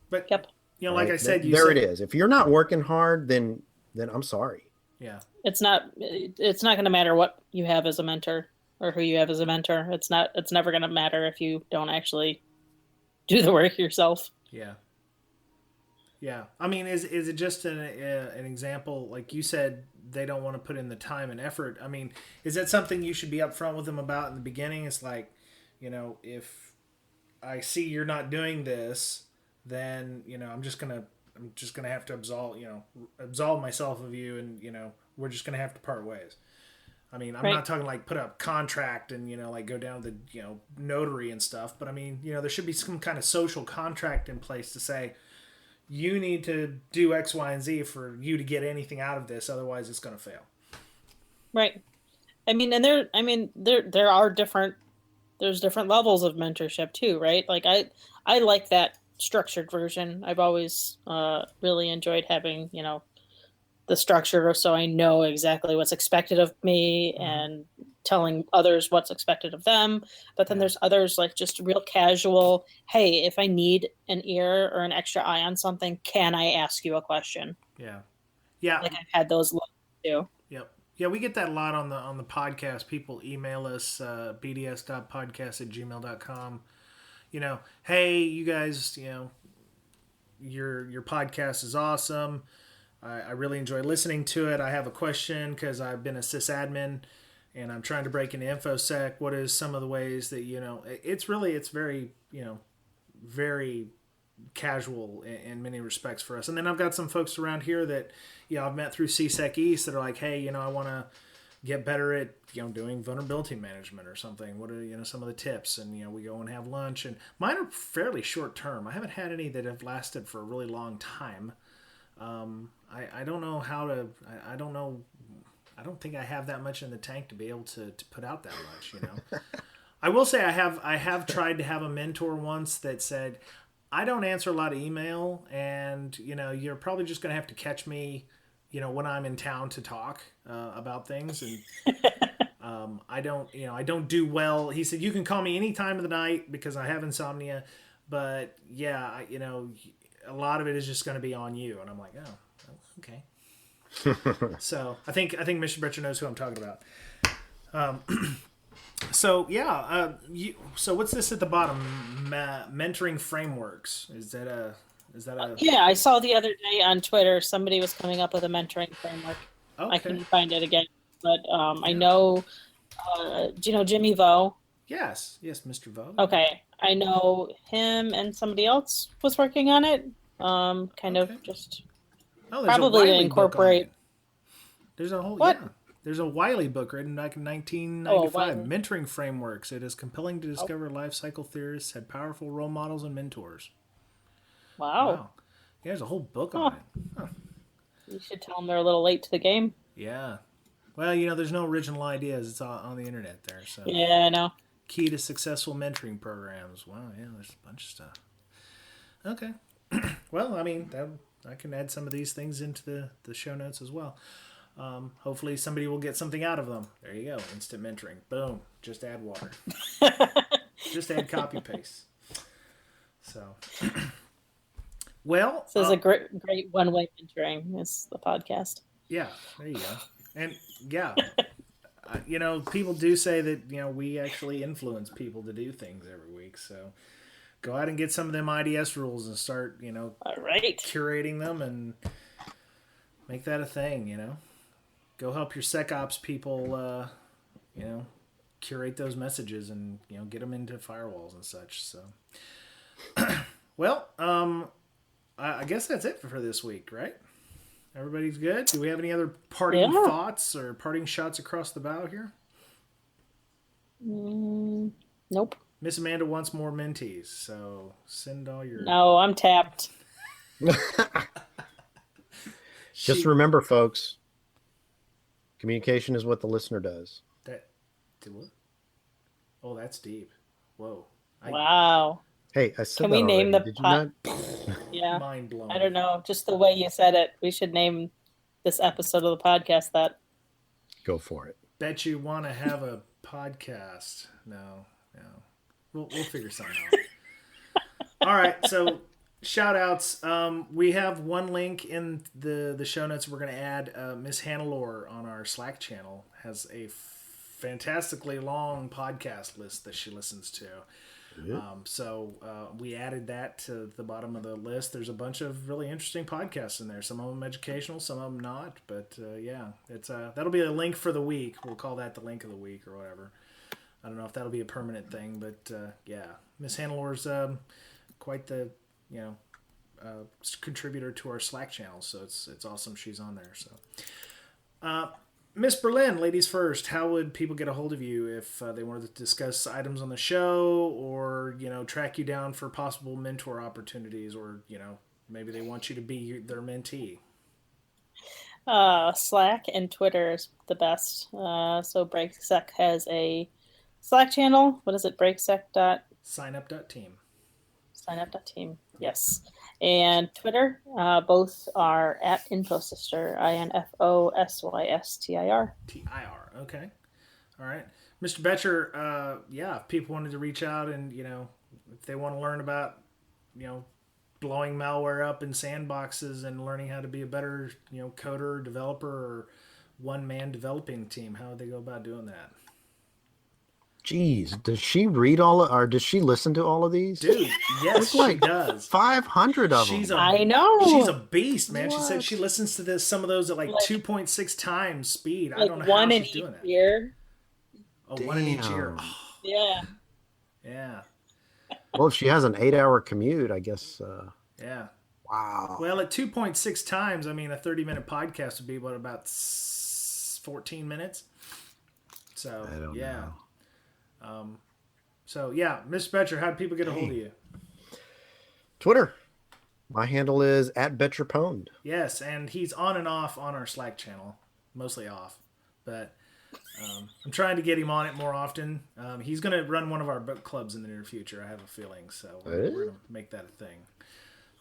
Speaker 1: But
Speaker 3: yep.
Speaker 1: Like I said,
Speaker 2: it is. If you're not working hard, then I'm sorry.
Speaker 1: Yeah.
Speaker 3: It's not going to matter what you have as a mentor, or who you have as a mentor. It's never going to matter if you don't actually do the work yourself.
Speaker 1: Yeah. Yeah. I mean, is it just an example, like you said, they don't want to put in the time and effort? I mean, is that something you should be upfront with them about in the beginning? It's like, if I see you're not doing this, then, I'm just gonna have to absolve myself of you, and, we're just gonna have to part ways. I mean, I'm not talking like put up contract and, like go down to the, notary and stuff, but I mean, there should be some kind of social contract in place to say, you need to do X, Y, and Z for you to get anything out of this. Otherwise it's going to fail.
Speaker 3: Right. I mean, and there are different levels of mentorship too, right? Like I like that structured version. I've always really enjoyed having, the structure, so I know exactly what's expected of me, and telling others what's expected of them. But then there's others, like just real casual, hey, if I need an ear or an extra eye on something, can I ask you a question?
Speaker 1: Yeah. Yeah.
Speaker 3: Like I've had those too.
Speaker 1: Yep. Yeah, we get that a lot on the podcast. People email us, bds.podcast@gmail.com. Hey, you guys, your podcast is awesome. I really enjoy listening to it. I have a question because I've been a sysadmin and I'm trying to break into InfoSec. What is some of the ways that, it's very, very casual in many respects for us. And then I've got some folks around here that, I've met through CSEC East that are like, hey, I want to get better at, doing vulnerability management or something. What are, some of the tips? And, we go and have lunch, and mine are fairly short term. I haven't had any that have lasted for a really long time. I don't know how to, I don't know. I don't think I have that much in the tank to be able to put out that much, I will say I have tried to have a mentor once that said, I don't answer a lot of email, and, you're probably just going to have to catch me, when I'm in town to talk about things. And I don't do well. He said, you can call me any time of the night because I have insomnia, but yeah, a lot of it is just going to be on you. And I'm like, oh, okay. So I think Mr. Britcher knows who I'm talking about. So yeah, so what's this at the bottom? Mentoring frameworks. Is that a
Speaker 3: Yeah, I saw the other day on Twitter somebody was coming up with a mentoring framework. I
Speaker 1: okay?
Speaker 3: can find it again, but I
Speaker 1: Yeah.
Speaker 3: know. Do you know Jimmy Vo?
Speaker 1: Yes, Mr. Vo. Yeah.
Speaker 3: Okay, I know him and somebody else was working on it. Kind of
Speaker 1: Okay.
Speaker 3: just
Speaker 1: Oh, there's a
Speaker 3: probably to
Speaker 1: Wiley book on
Speaker 3: incorporate
Speaker 1: it. There's a whole
Speaker 3: what?
Speaker 1: yeah. There's a Wiley book written back in
Speaker 3: Oh,
Speaker 1: 1995,
Speaker 3: Wiley.
Speaker 1: Mentoring Frameworks. It is compelling to
Speaker 3: Oh,
Speaker 1: discover life cycle theorists had powerful role models and mentors.
Speaker 3: wow.
Speaker 1: Wow. Yeah, there's a whole book on
Speaker 3: Huh.
Speaker 1: it. Huh.
Speaker 3: You should tell them they're a little late to the game.
Speaker 1: Yeah. Well, there's no original ideas. It's all on the internet there. So,
Speaker 3: Yeah, I know.
Speaker 1: key to successful mentoring programs. Wow, yeah, there's a bunch of stuff. Okay. Well, I mean, I can add some of these things into the show notes as well. Hopefully, somebody will get something out of them. There you go. Instant mentoring. Boom. Just add water. Just add copy paste. So, well,
Speaker 3: This is a great one-way mentoring. Is the podcast.
Speaker 1: yeah, there you go. And yeah, people do say that we actually influence people to do things every week. So go out and get some of them IDS rules and start
Speaker 3: All right.
Speaker 1: curating them and make that a thing. Go help your SecOps people. Curate those messages and get them into firewalls and such. So, well, I guess that's it for this week, right? Everybody's good. Do we have any other parting thoughts or parting shots across the bow here?
Speaker 3: Nope.
Speaker 1: Miss Amanda wants more mentees, so send all your.
Speaker 3: No, I'm tapped.
Speaker 2: Just remember, folks, communication is what the listener does.
Speaker 1: What? Oh, that's deep. Whoa.
Speaker 3: Wow.
Speaker 2: Hey, I said
Speaker 3: Can
Speaker 2: that
Speaker 3: we name
Speaker 2: already.
Speaker 3: the
Speaker 2: Did you not?
Speaker 3: Yeah.
Speaker 1: Mind blown.
Speaker 3: I don't know. Just the way you said it. We should name this episode of the podcast that.
Speaker 2: Go for it.
Speaker 1: Bet you want to have a podcast. No. We'll figure something out. All right, so shout outs. We have one link in the show notes. We're going to add Miss Hannelore on our Slack channel. Has a fantastically long podcast list that she listens to. So we added that to the bottom of the list. There's a bunch of really interesting podcasts in there. Some of them educational, some of them not. But yeah, it's that'll be a link for the week. We'll call that the link of the week or whatever. I don't know if that'll be a permanent thing, but yeah, Miss Hannelore's quite the contributor to our Slack channel, so it's awesome she's on there. So, Miss Berlin, ladies first. How would people get a hold of you if they wanted to discuss items on the show, or track you down for possible mentor opportunities, or maybe they want you to be their mentee?
Speaker 3: Slack and Twitter is the best. So BreakSec has a Slack channel. What is it? BreakSec.
Speaker 1: Signup.team.
Speaker 3: Signup.team. Yes. And Twitter, both are at InfoSyster. INFOSYSTIR.
Speaker 1: TIR. Okay. All right. Mr. Betcher, if people wanted to reach out and, if they want to learn about, blowing malware up in sandboxes and learning how to be a better, coder, developer, or one-man developing team, how would they go about doing that?
Speaker 2: Jeez, does she read or does she listen to all of these?
Speaker 1: Dude, yes, she does.
Speaker 2: 500 of them.
Speaker 3: I know.
Speaker 1: She's a beast, man.
Speaker 3: What?
Speaker 1: She said she listens to some of those at like 2.6 times speed. I don't know
Speaker 3: one
Speaker 1: how
Speaker 3: in
Speaker 1: she's doing
Speaker 3: each
Speaker 1: that.
Speaker 3: year.
Speaker 1: Oh, one in each year. Oh,
Speaker 3: Yeah.
Speaker 1: yeah.
Speaker 2: Well, if she has an 8-hour commute, I guess.
Speaker 1: Yeah.
Speaker 2: Wow.
Speaker 1: Well, at 2.6 times, I mean, a 30-minute podcast would be about 14 minutes. So,
Speaker 2: I don't know.
Speaker 1: So yeah, Miss Betcher, how do people get a hold of you?
Speaker 2: Twitter. My handle is @BetcherPwned.
Speaker 1: Yes, and he's on and off on our Slack channel, mostly off, but I'm trying to get him on it more often. He's going to run one of our book clubs in the near future, I have a feeling, so we're going to make that a thing.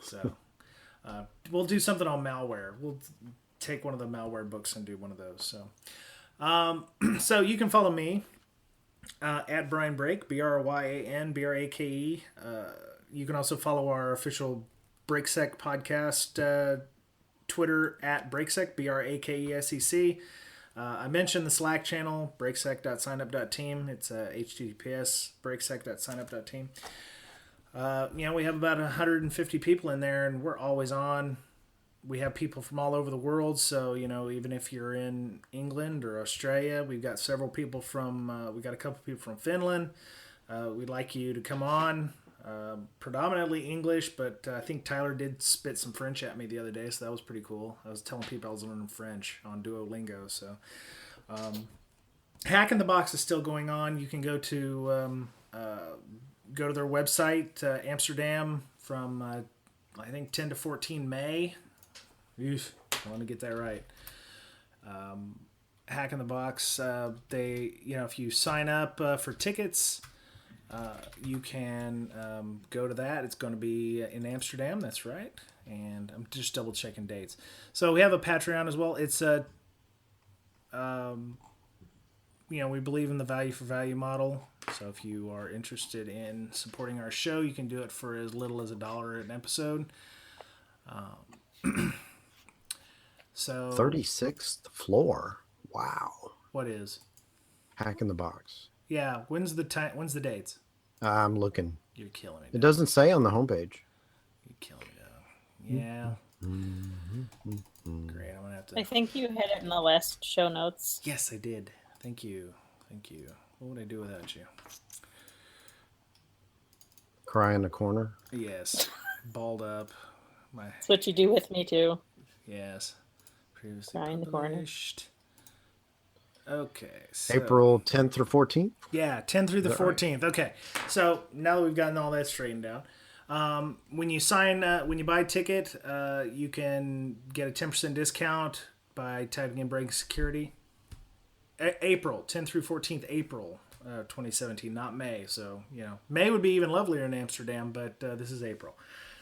Speaker 1: So we'll do something on malware. We'll take one of the malware books and do one of those. So you can follow me at Brian Brake, BRYAN BRAKE. You can also follow our official BreakSec podcast Twitter at BreakSec, BRAKESEC. I mentioned the Slack channel, breaksec.signup.team. It's https breaksec.signup.team. We have about 150 people in there, and we're always on. We have people from all over the world, so even if you're in England or Australia, we've got several people from. We got a couple people from Finland. We'd like you to come on. Predominantly English, but I think Tyler did spit some French at me the other day, so that was pretty cool. I was telling people I was learning French on Duolingo. So, Hack in the Box is still going on. You can go to their website, Amsterdam, from I think 10 to 14 May. Oof, I want to get that right. Hack in the Box. If you sign up for tickets. You can go to that. It's going to be in Amsterdam. That's right. And I'm just double checking dates. So we have a Patreon as well. It's we believe in the value for value model. So if you are interested in supporting our show, you can do it for as little as $1 an episode. So
Speaker 2: 36th floor. Wow.
Speaker 1: What is?
Speaker 2: Hack in the Box.
Speaker 1: Yeah. When's the dates?
Speaker 2: I'm looking.
Speaker 1: You're killing me.
Speaker 2: It doesn't say on the homepage.
Speaker 1: You're killing me, though. Yeah. Great. I'm gonna have to.
Speaker 3: I think you hit it in the last show notes.
Speaker 1: Yes, I did. Thank you. What would I do without you?
Speaker 2: Cry in the corner.
Speaker 1: Yes. Balled up.
Speaker 3: That's what you do with me too.
Speaker 1: Yes. Previously
Speaker 3: Cry in the corner.
Speaker 1: published. Okay. So,
Speaker 2: April 10th or 14th?
Speaker 1: Yeah, 10th through the 14th.
Speaker 2: Right?
Speaker 1: Okay. So now that we've gotten all that straightened out, when you buy a ticket, you can get a 10% discount by typing in Breaking Security. April 10th through 14th, April 2017, not May. So May would be even lovelier in Amsterdam, but this is April.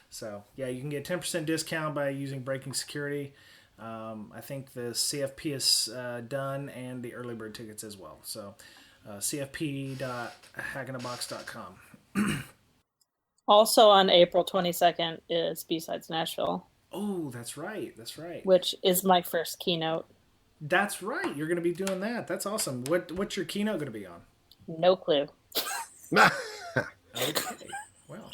Speaker 1: So yeah, you can get 10% discount by using Breaking Security. I think the CFP is done and the early bird tickets as well. So cfp.hackindabox.com.
Speaker 3: Also on April 22nd is B-Sides Nashville.
Speaker 1: Oh, that's right.
Speaker 3: Which is my first keynote.
Speaker 1: That's right. You're going to be doing that. That's awesome. What's your keynote going to be on?
Speaker 3: No clue.
Speaker 1: Okay. Well,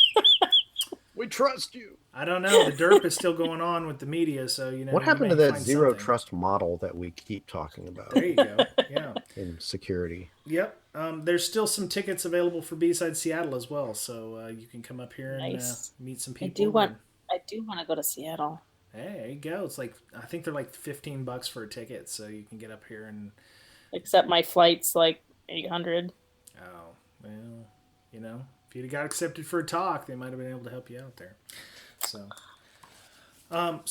Speaker 2: we trust you.
Speaker 1: I don't know. The derp is still going on with the media, so
Speaker 2: What happened to that zero trust model that we keep talking about?
Speaker 1: There you go. Yeah.
Speaker 2: In security.
Speaker 1: Yep. There's still some tickets available for B-Side Seattle as well, so you can come up here and meet some people.
Speaker 3: I do want to go to Seattle.
Speaker 1: Hey, there you go. It's I think they're like $15 for a ticket, so you can get up here and.
Speaker 3: Except my flight's like $800.
Speaker 1: Oh well, if you'd got accepted for a talk, they might have been able to help you out there. So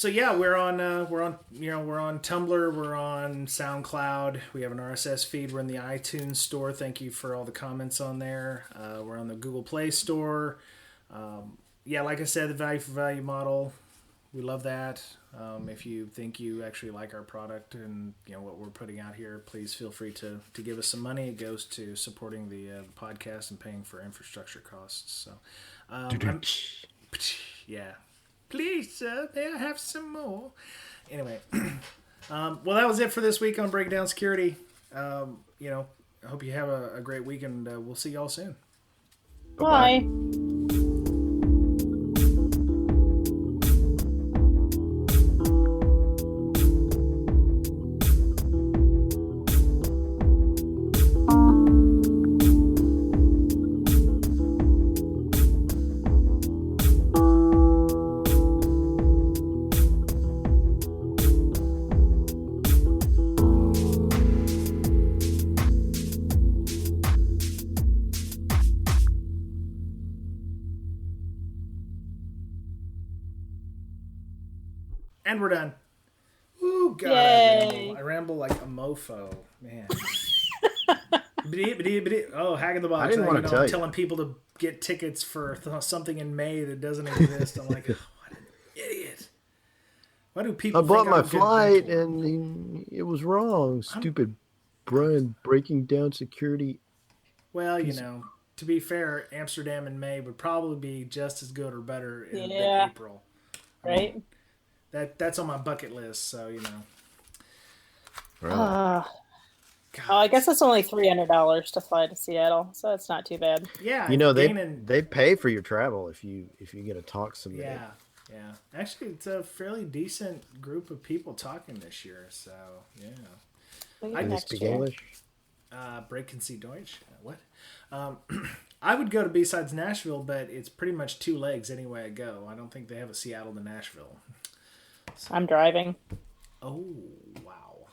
Speaker 1: yeah, we're on Tumblr, we're on SoundCloud, we have an RSS feed, we're in the iTunes store. Thank you for all the comments on there. We're on the Google Play Store. Yeah, like I said, the value for value model, we love that. If you think you actually like our product and what we're putting out here, please feel free to give us some money. It goes to supporting the podcast and paying for infrastructure costs. So, yeah. Please, sir, may I have some more? Anyway, well, that was it for this week on Breakdown Security. I hope you have a great week, and we'll see y'all soon.
Speaker 3: Bye.
Speaker 2: Bye.
Speaker 1: And we're done. Ooh, God, I ramble like a mofo, man. Oh, Hack in the Box.
Speaker 2: I didn't want to tell you.
Speaker 1: Telling people to get tickets for something in May that doesn't exist. I'm like, oh, what an idiot. Why do people
Speaker 2: I bought my flight and it was wrong. Stupid Brian breaking down security.
Speaker 1: Well, to be fair, Amsterdam in May would probably be just as good or better than April.
Speaker 3: Right?
Speaker 1: That's on my bucket list, so
Speaker 2: Really?
Speaker 3: Oh, I guess it's only $300 to fly to Seattle, so it's not too bad.
Speaker 1: Yeah,
Speaker 2: You know, they pay for your travel if you get a talk submitted.
Speaker 1: Yeah, yeah. Actually, it's a fairly decent group of people talking this year. So yeah.
Speaker 2: Do they speak English?
Speaker 1: Break and see Deutsch. What? I would go to B-Sides Nashville, but it's pretty much 2 legs anyway I go. I don't think they have a Seattle to Nashville.
Speaker 3: So. I'm driving.
Speaker 1: Oh, wow.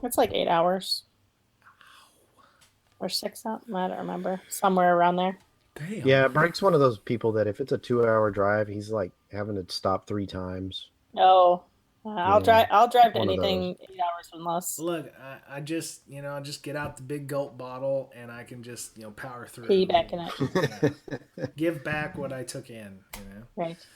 Speaker 3: It's like 8 hours. Or 6 out. I don't remember. Somewhere around there.
Speaker 1: Damn.
Speaker 2: Yeah, Break's one of those people that if it's a 2-hour drive, he's like having to stop 3 times.
Speaker 3: No. I'll drive to anything 8 hours and less.
Speaker 1: Look, I just I just get out the big gulp bottle and I can just power through.
Speaker 3: Pee back in it.
Speaker 1: Give back what I took in.
Speaker 3: Right.